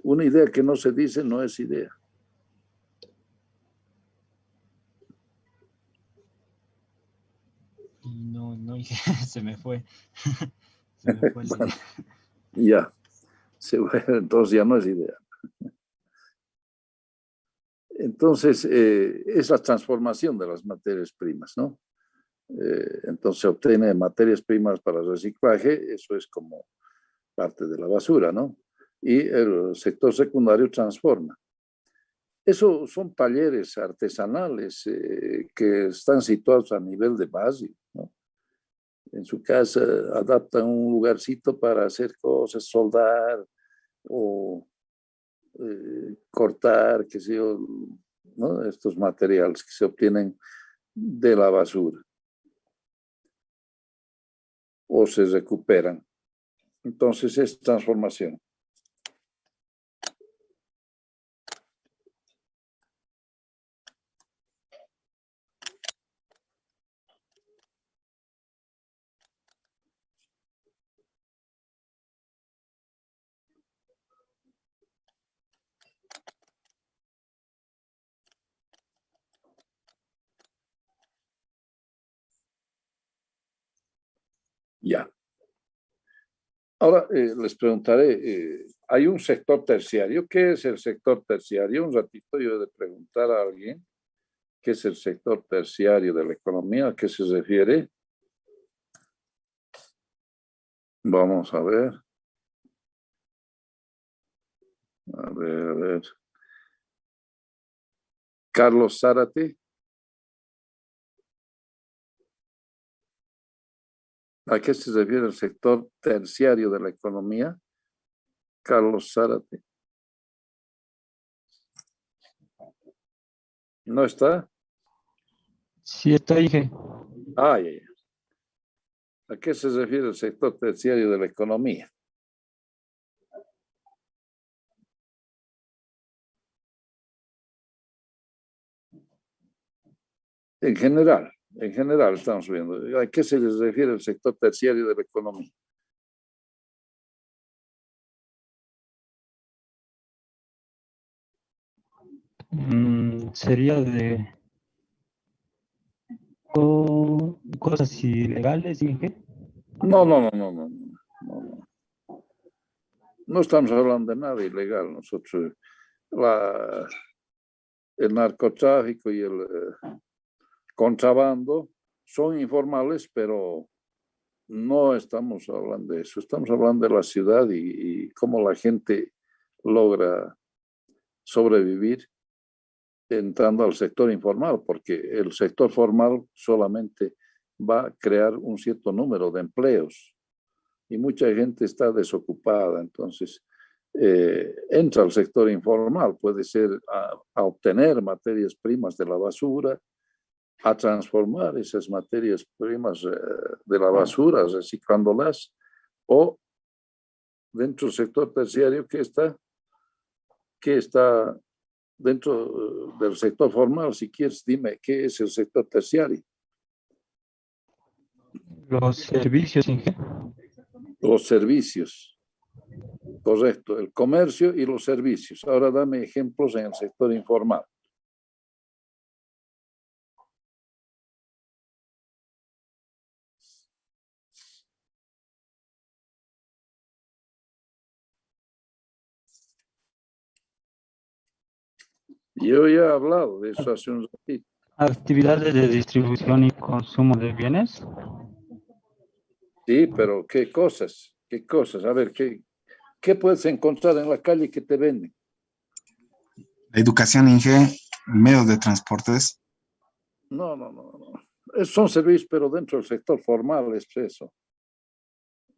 A: una idea que no se dice, no es idea.
L: No, no, Inge, se me fue. Se me fue la idea.
A: Ya, entonces ya no es idea. Entonces, es la transformación de las materias primas, ¿no? Entonces se obtiene materias primas para reciclaje, eso es como parte de la basura, ¿no? Y el sector secundario transforma. Eso son talleres artesanales que están situados a nivel de base, ¿no? En su casa adaptan un lugarcito para hacer cosas, soldar o cortar, qué sé yo, ¿no? Estos materiales que se obtienen de la basura o se recuperan. Entonces es transformación. Ya. Ahora les preguntaré, ¿hay un sector terciario? ¿Qué es el sector terciario? Un ratito yo he de preguntar a alguien qué es el sector terciario de la economía, ¿a qué se refiere? Vamos a ver. A ver, a ver. Carlos Zárate. ¿A qué se refiere el sector terciario de la economía? Carlos Zárate. ¿No está?
L: Sí, está, Inge.
A: Ah, ya, ya. ¿A qué se refiere el sector terciario de la economía? En general estamos viendo. ¿A qué se les refiere el sector terciario de la economía?
L: Sería de cosas ilegales, Inge.
A: No, no, no, no, no, no, no. No estamos hablando de nada ilegal. Nosotros, el narcotráfico y el contrabando son informales, pero no estamos hablando de eso. Estamos hablando de la ciudad y cómo la gente logra sobrevivir entrando al sector informal, porque el sector formal solamente va a crear un cierto número de empleos y mucha gente está desocupada. Entonces, entra al sector informal, puede ser a obtener materias primas de la basura, a transformar esas materias primas de la basura, reciclándolas, o dentro del sector terciario que está dentro del sector formal. Si quieres, dime qué es el sector terciario.
L: Los servicios, Inge.
A: Los servicios, correcto, el comercio y los servicios. Ahora dame ejemplos en el sector informal. Yo ya he hablado de eso hace un ratito.
L: Actividades de distribución y consumo de bienes.
A: Sí, pero ¿qué cosas? ¿Qué cosas? A ver, ¿qué puedes encontrar en la calle que te venden?
M: La educación, Inge, medios de transportes.
A: No. Son servicios, pero dentro del sector formal es eso.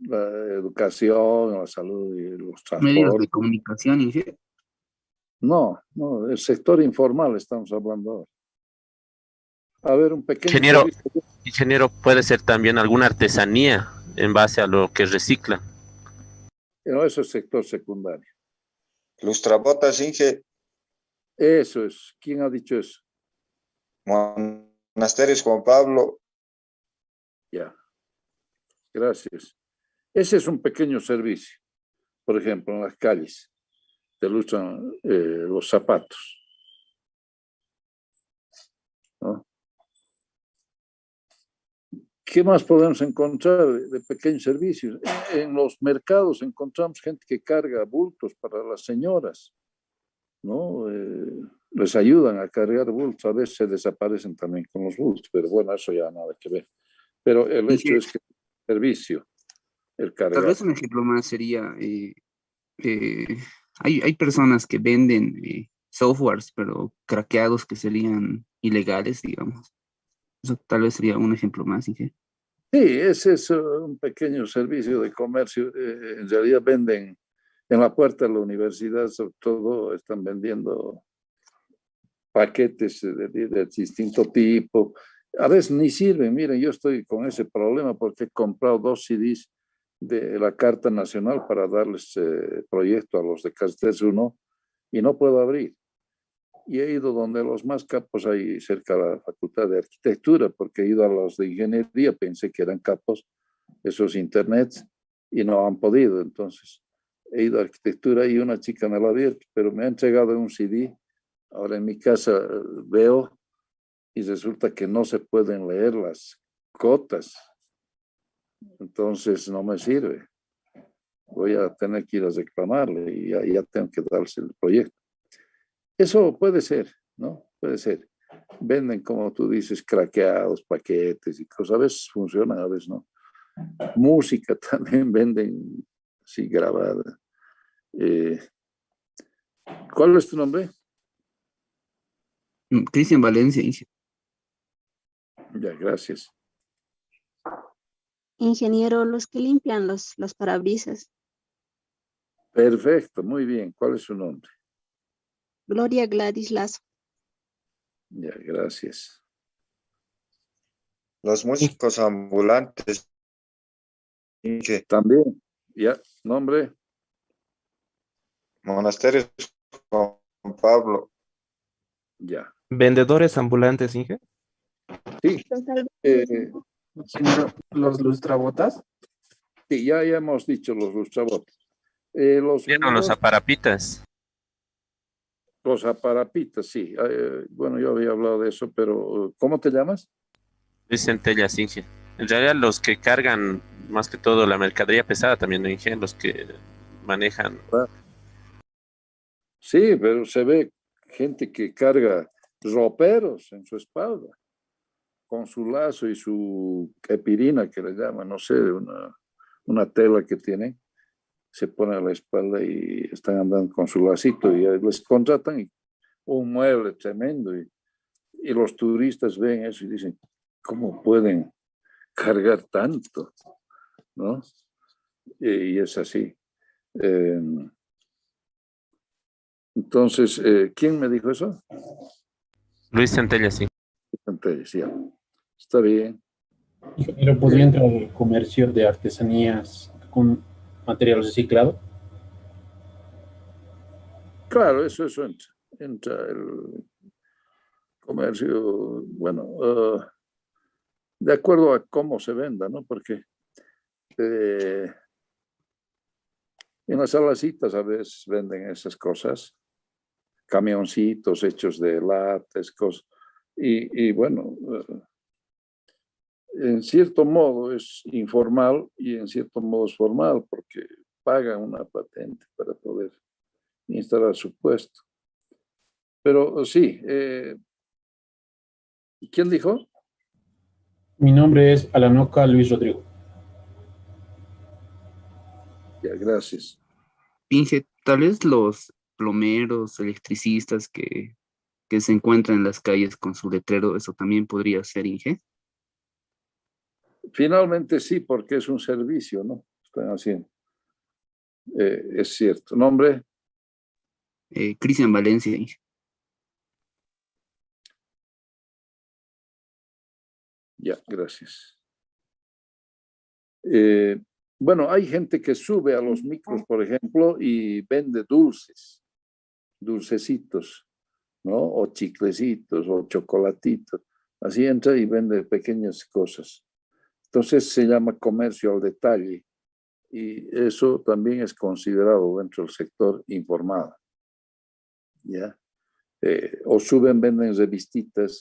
A: La educación, la salud y los transportes.
I: Medios de comunicación, Inge.
A: No, el sector informal estamos hablando ahora. A ver, un pequeño
N: Ingeniero,
A: servicio.
N: ingeniero, puede ser también alguna artesanía en base a lo que recicla.
A: No, eso es sector secundario.
G: Lustrabotas, Inge.
A: Eso es. ¿Quién ha dicho eso?
G: Monasterios Juan Pablo.
A: Ya. Gracias. Ese es un pequeño servicio. Por ejemplo, en las calles te lustran los zapatos, ¿no? ¿Qué más podemos encontrar de pequeños servicios? En los mercados encontramos gente que carga bultos para las señoras, ¿no? Les ayudan a cargar bultos, a veces se desaparecen también con los bultos, pero bueno, eso ya nada que ver. Pero el hecho es que el servicio, el cargar.
I: Tal vez un ejemplo más sería, hay personas que venden softwares, pero craqueados que serían ilegales, digamos. Eso tal vez sería un ejemplo más, Inge.
A: Sí, ese es un pequeño servicio de comercio. En realidad venden en la puerta de la universidad, sobre todo, están vendiendo paquetes de distinto tipo. A veces ni sirven. Miren, yo estoy con ese problema porque he comprado 2 CDs de la Carta Nacional para darles proyecto a los de Castells 1 y no puedo abrir. Y he ido donde los más capos ahí cerca de la Facultad de Arquitectura, porque he ido a los de Ingeniería, pensé que eran capos esos internets y no han podido. Entonces he ido a Arquitectura y una chica me lo ha abierto, pero me ha entregado un CD. Ahora en mi casa veo y resulta que no se pueden leer las cotas. Entonces no me sirve. Voy a tener que ir a reclamarle y ya tengo que darse el proyecto. Eso puede ser, ¿no? Puede ser. Venden, como tú dices, craqueados, paquetes y cosas. A veces funcionan, a veces no. Música también venden, sí, grabada. ¿Cuál es tu nombre?
I: Cristian Valencia, Inge.
A: Ya, gracias.
D: Ingeniero, los que limpian los parabrisas.
A: Perfecto, muy bien. ¿Cuál es su nombre?
D: Gloria Gladys Lazo.
A: Ya, gracias.
G: Los músicos ambulantes. Inge.
A: También, ya, nombre.
G: Monasterios Juan Pablo.
A: Ya.
O: Vendedores ambulantes, Inge.
A: Sí.
O: Señor, los lustrabotas.
A: Sí, ya hemos dicho los lustrabotas.
N: Los aparapitas.
A: Los aparapitas, sí. Bueno, yo había hablado de eso, pero ¿cómo te llamas?
N: Luis Centella, Inge. En realidad los que cargan más que todo la mercadería pesada también, ¿no, Inge? Los que manejan.
A: Sí, pero se ve gente que carga roperos en su espalda, con su lazo y su epirina, que le llaman, no sé, una tela que tienen. se ponen a la espalda y están andando con su lacito y les contratan un mueble tremendo y los turistas ven eso y dicen, ¿cómo pueden cargar tanto? ¿No? Y es así. Entonces, ¿quién me dijo eso?
N: Luis Centella, sí.
A: Centella, sí. Está bien.
P: Ingeniero, ¿podría entrar el comercio de artesanías con material reciclado?
A: Claro, eso entra. Entra el comercio, bueno, de acuerdo a cómo se venda, ¿no? Porque en las salacitas a veces venden esas cosas, camioncitos hechos de látex, cosas. Y bueno, en cierto modo es informal y en cierto modo es formal porque pagan una patente para poder instalar su puesto. Pero sí, ¿quién dijo?
P: Mi nombre es Alanoca Luis Rodrigo.
A: Ya, gracias.
Q: Inge, tal vez los plomeros, electricistas que se encuentran en las calles con su letrero, eso también podría ser, Inge.
A: Finalmente sí, porque es un servicio, ¿no? Están haciendo. Es cierto. ¿Nombre?
Q: Cristian Valencia, Inge.
A: Ya, gracias. Bueno, hay gente que sube a los micros, por ejemplo, y vende dulces, dulcecitos, ¿no? O chiclecitos, o chocolatitos. Así entra y vende pequeñas cosas. Entonces se llama comercio al detalle y eso también es considerado dentro del sector informal. ¿Ya? O suben, venden revistitas,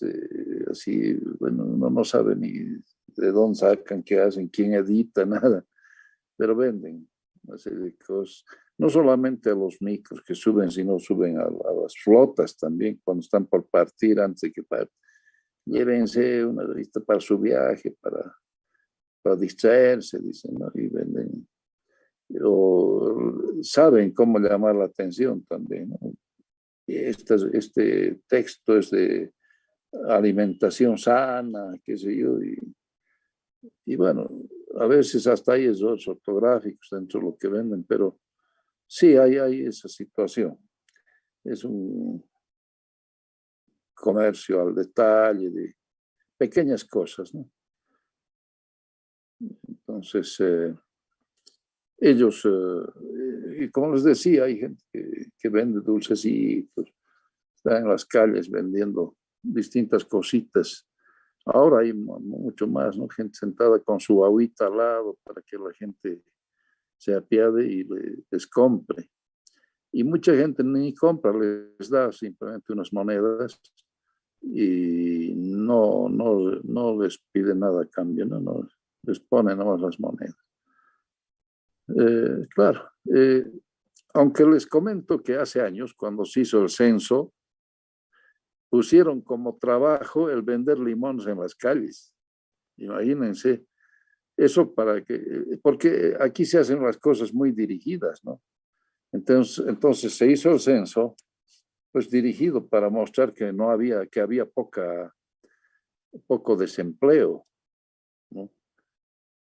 A: así, bueno, uno no sabe ni de dónde sacan, qué hacen, quién edita, nada, pero venden una serie de cosas. No solamente a los micros que suben, sino suben a las flotas también, cuando están por partir, antes de que partan. Llévense una revista para su viaje, para distraerse, dicen, ¿no? Y venden. O saben cómo llamar la atención también, ¿no? Este texto es de alimentación sana, qué sé yo, y bueno, a veces hasta hay errores ortográficos dentro de lo que venden, pero sí hay esa situación. Es un comercio al detalle de pequeñas cosas, ¿no? Entonces, ellos, y como les decía, hay gente que vende dulcecitos, está en las calles vendiendo distintas cositas. Ahora hay mucho más, ¿no? Gente sentada con su agüita al lado para que la gente se apiade y les compre. Y mucha gente ni compra, les da simplemente unas monedas y no les pide nada a cambio, no les pone nomás las monedas. Claro, aunque les comento que hace años, cuando se hizo el censo, pusieron como trabajo el vender limones en las calles. Imagínense, eso porque aquí se hacen las cosas muy dirigidas, ¿no? Entonces se hizo el censo, pues dirigido para mostrar que había poco desempleo, ¿no?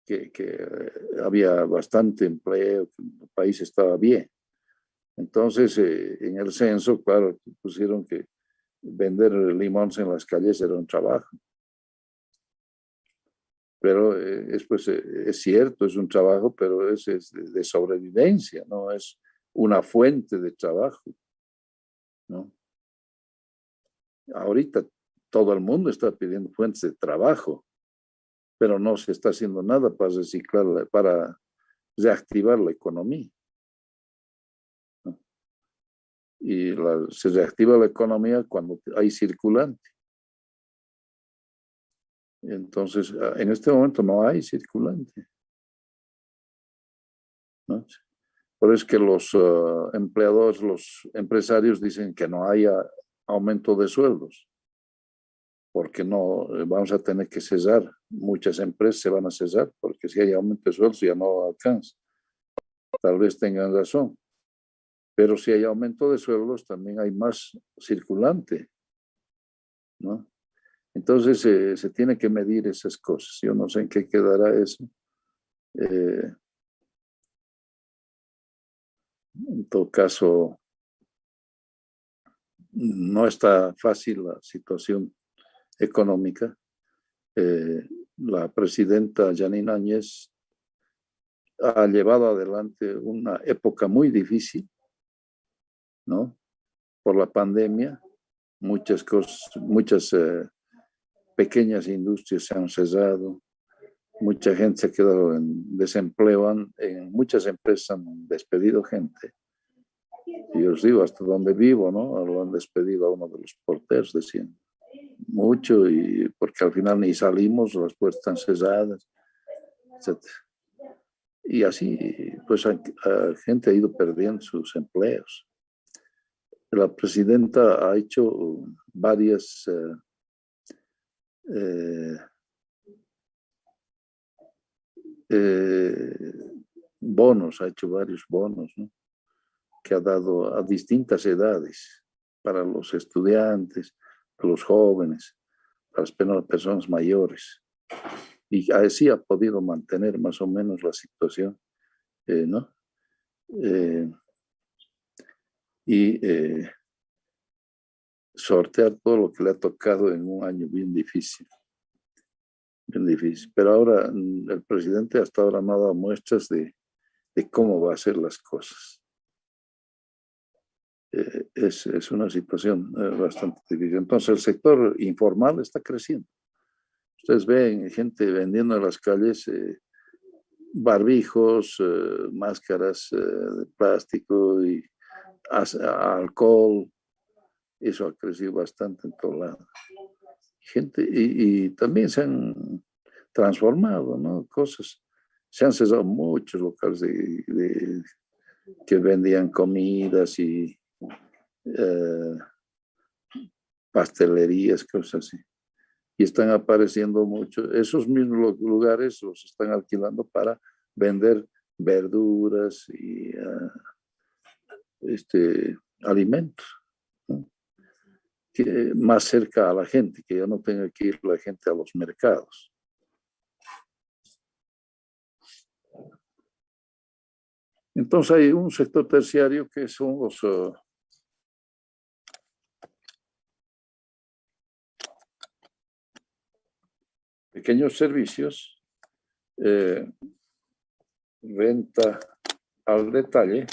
A: Que había bastante empleo, que el país estaba bien. Entonces, en el censo, claro, pusieron que vender limones en las calles era un trabajo. Pero es cierto, es un trabajo, pero es de sobrevivencia, no es una fuente de trabajo, ¿no? Ahorita todo el mundo está pidiendo fuentes de trabajo, pero no se está haciendo nada para reciclarla, para reactivar la economía, ¿no? Y se reactiva la economía cuando hay circulante. Entonces, en este momento no hay circulante, ¿no? Por eso es que los empleadores, los empresarios dicen que no haya aumento de sueldos, porque no vamos a tener que cesar. Muchas empresas se van a cesar, porque si hay aumento de sueldos ya no alcanza. tal vez tengan razón. Pero si hay aumento de sueldos, también hay más circulante, ¿no? Entonces se tiene que medir esas cosas. Yo no sé en qué quedará eso. En todo caso, no está fácil la situación económica. La presidenta Janine Áñez ha llevado adelante una época muy difícil, ¿no? Por la pandemia, muchas cosas, muchas pequeñas industrias se han cerrado, mucha gente se ha quedado en desempleo, en muchas empresas han despedido gente. Y os digo, hasta donde vivo, ¿no? Lo han despedido a uno de los porteros, decían. Mucho, y porque al final ni salimos, las puertas están cerradas, etc. Y así, pues, gente ha ido perdiendo sus empleos. La presidenta ha hecho varias bonos, ha hecho varios bonos, ¿no? Que ha dado a distintas edades, para los estudiantes, para los jóvenes, para las personas mayores. Y así ha podido mantener más o menos la situación, ¿no? Sortear todo lo que le ha tocado en un año bien difícil. Bien difícil. Pero ahora el presidente hasta ahora no ha dado muestras de cómo va a hacer las cosas. Es una situación bastante difícil. Entonces el sector informal está creciendo. Ustedes ven gente vendiendo en las calles barbijos, máscaras de plástico y alcohol. Eso ha crecido bastante en todo lado. Gente, y también se han transformado, ¿no? Cosas. Se han cerrado muchos locales que vendían comidas y pastelerías, cosas así. Y están apareciendo mucho. Esos mismos lugares los están alquilando para vender verduras y alimentos, ¿no? Que más cerca a la gente, que ya no tenga que ir la gente a los mercados. Entonces hay un sector terciario que son los pequeños servicios, venta al detalle,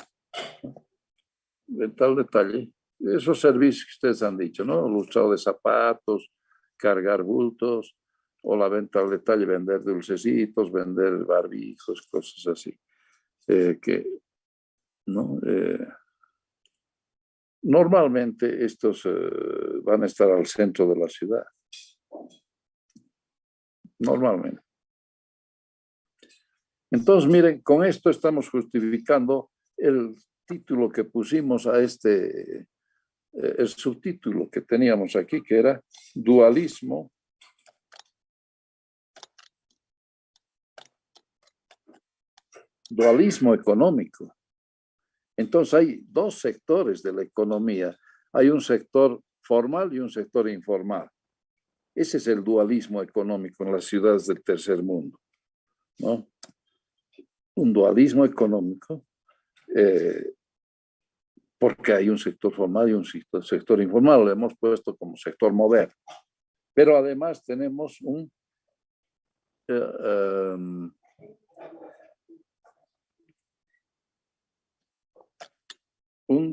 A: esos servicios que ustedes han dicho, ¿no? Lustrado de zapatos, cargar bultos, o la venta al detalle, vender dulcecitos, vender barbijos, cosas así. ¿No? Normalmente estos van a estar al centro de la ciudad. Normalmente. Entonces, miren, con esto estamos justificando el título que pusimos a el subtítulo que teníamos aquí, que era dualismo económico. Entonces hay dos sectores de la economía. Hay un sector formal y un sector informal. Ese es el dualismo económico en las ciudades del tercer mundo, ¿no? Un dualismo económico porque hay un sector formal y un sector informal. Lo hemos puesto como sector moderno. Pero además tenemos un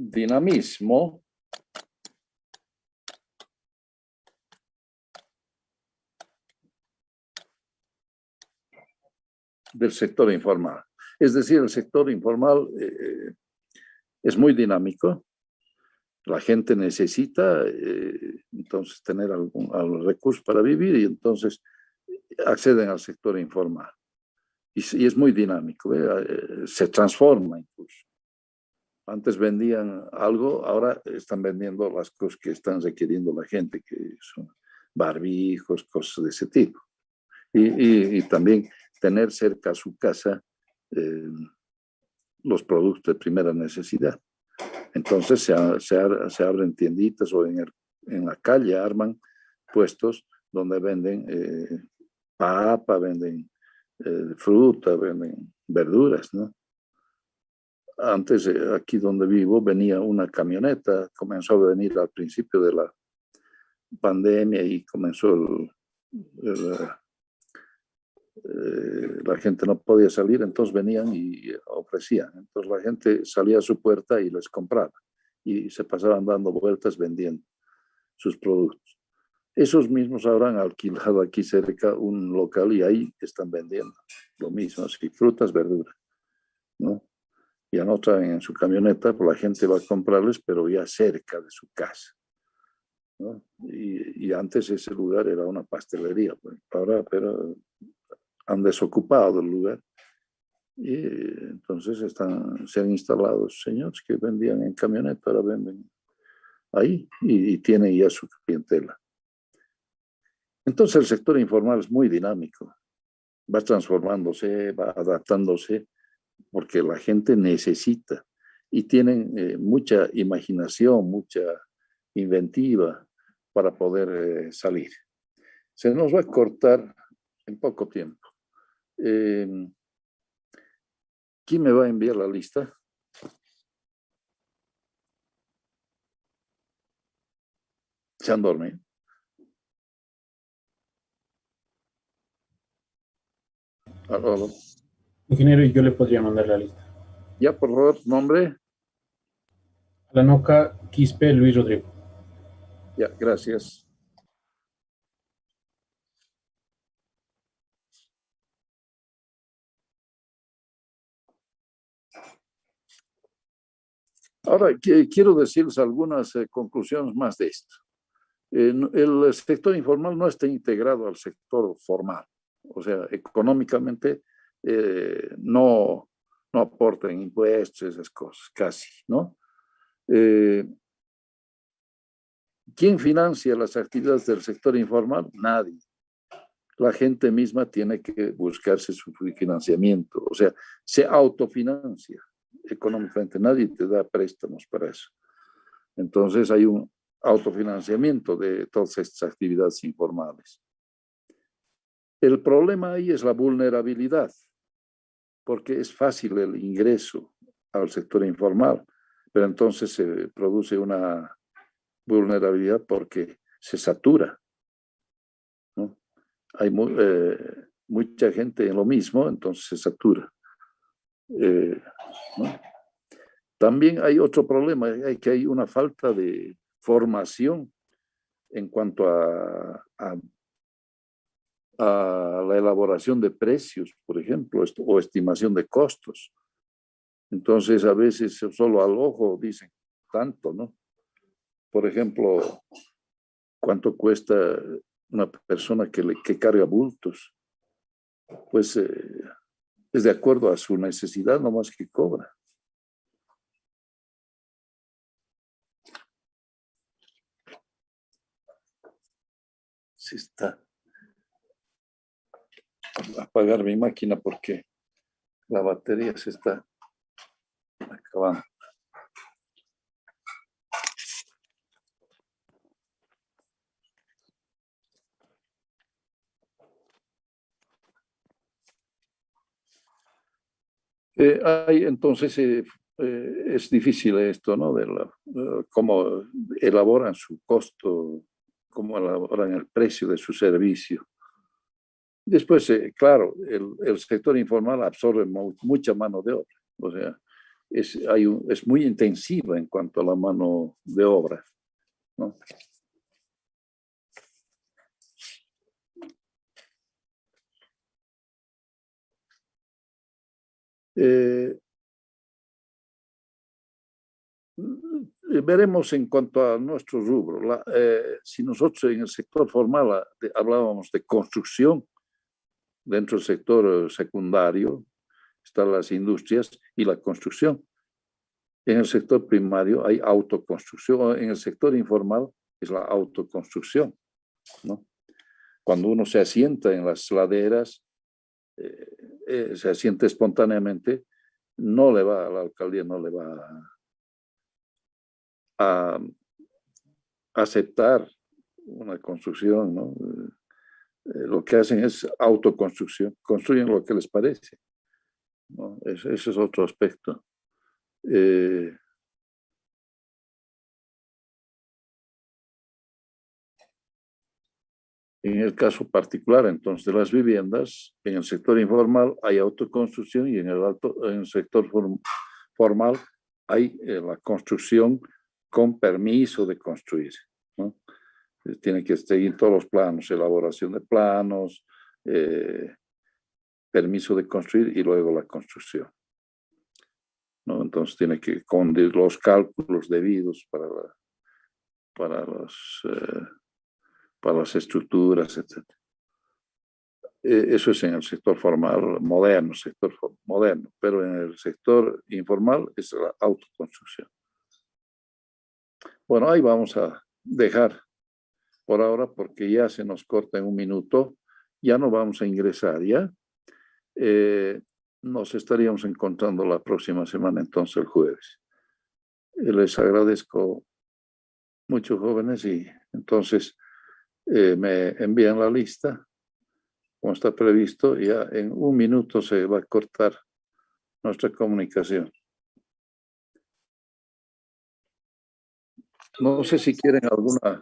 A: dinamismo del sector informal. Es decir, el sector informal es muy dinámico. La gente necesita entonces tener algún recurso para vivir y entonces acceden al sector informal. Y es muy dinámico, se transforma incluso. Antes vendían algo, ahora están vendiendo las cosas que están requiriendo la gente, que son barbijos, cosas de ese tipo. Y también tener cerca a su casa los productos de primera necesidad. Entonces se abren tienditas o en la calle arman puestos donde venden papa, venden fruta, venden verduras, ¿no? Antes, aquí donde vivo, venía una camioneta, comenzó a venir al principio de la pandemia y comenzó la gente no podía salir, entonces venían y ofrecían. Entonces la gente salía a su puerta y les compraba y se pasaban dando vueltas vendiendo sus productos. Esos mismos habrán alquilado aquí cerca un local y ahí están vendiendo lo mismo, así, frutas, verduras, ¿no? Ya no traen en su camioneta, pues la gente va a comprarles, pero ya cerca de su casa, ¿no? Y antes ese lugar era una pastelería, pues, ahora pero han desocupado el lugar. Y entonces se han instalado señores que vendían en camioneta, ahora venden ahí y tienen ya su clientela. Entonces el sector informal es muy dinámico, va transformándose, va adaptándose, porque la gente necesita y tienen mucha imaginación, mucha inventiva para poder salir. Se nos va a cortar en poco tiempo. ¿Quién me va a enviar la lista? ¿Se han dormido? ¿Aló?
P: Ingeniero, y yo le podría mandar la lista.
A: Ya, por favor, nombre.
P: Alanoca Quispe Luis Rodrigo.
A: Ya, gracias. Ahora, quiero decirles algunas conclusiones más de esto. El sector informal no está integrado al sector formal. O sea, económicamente no aportan impuestos, esas cosas, casi, ¿no? ¿Quién financia las actividades del sector informal? Nadie. La gente misma tiene que buscarse su financiamiento, o sea, se autofinancia económicamente, nadie te da préstamos para eso. Entonces hay un autofinanciamiento de todas estas actividades informales. El problema ahí es la vulnerabilidad, porque es fácil el ingreso al sector informal, pero entonces se produce una vulnerabilidad porque se satura, ¿no? Hay mucha gente en lo mismo, entonces se satura. ¿No? También hay otro problema, que hay una falta de formación en cuanto a la elaboración de precios, por ejemplo, o estimación de costos. Entonces, a veces solo al ojo dicen tanto, ¿no? Por ejemplo, ¿cuánto cuesta una persona que carga bultos? Pues es de acuerdo a su necesidad, no más que cobra. Sí está. Voy a apagar mi máquina porque la batería se está acabando. Entonces es difícil esto, ¿no? Cómo elaboran su costo, cómo elaboran el precio de su servicio. Después, claro, el sector informal absorbe mucha mano de obra, o sea, es muy intensiva en cuanto a la mano de obra, ¿no? Veremos en cuanto a nuestro rubro. Si nosotros en el sector formal hablábamos de construcción, dentro del sector secundario están las industrias y la construcción. En el sector primario hay autoconstrucción. En el sector informal es la autoconstrucción, ¿no? Cuando uno se asienta en las laderas, se asienta espontáneamente no le va, la alcaldía no le va a aceptar una construcción, ¿no? Lo que hacen es autoconstrucción, construyen lo que les parece, ¿no? Ese es otro aspecto. En el caso particular, entonces, de las viviendas, en el sector informal hay autoconstrucción y en el sector formal hay la construcción con permiso de construir, ¿no? Tiene que seguir todos los planos, elaboración de planos, permiso de construir y luego la construcción, ¿no? Entonces tiene que con los cálculos debidos para las estructuras, etc. Eso es en el sector formal moderno, pero en el sector informal es la autoconstrucción. Bueno, ahí vamos a dejar por ahora porque ya se nos corta en un minuto, ya no vamos a ingresar, ¿ya? Nos estaríamos encontrando la próxima semana, entonces el jueves. Les agradezco mucho, jóvenes, y entonces me envían la lista, como está previsto, y ya en un minuto se va a cortar nuestra comunicación. No sé si quieren alguna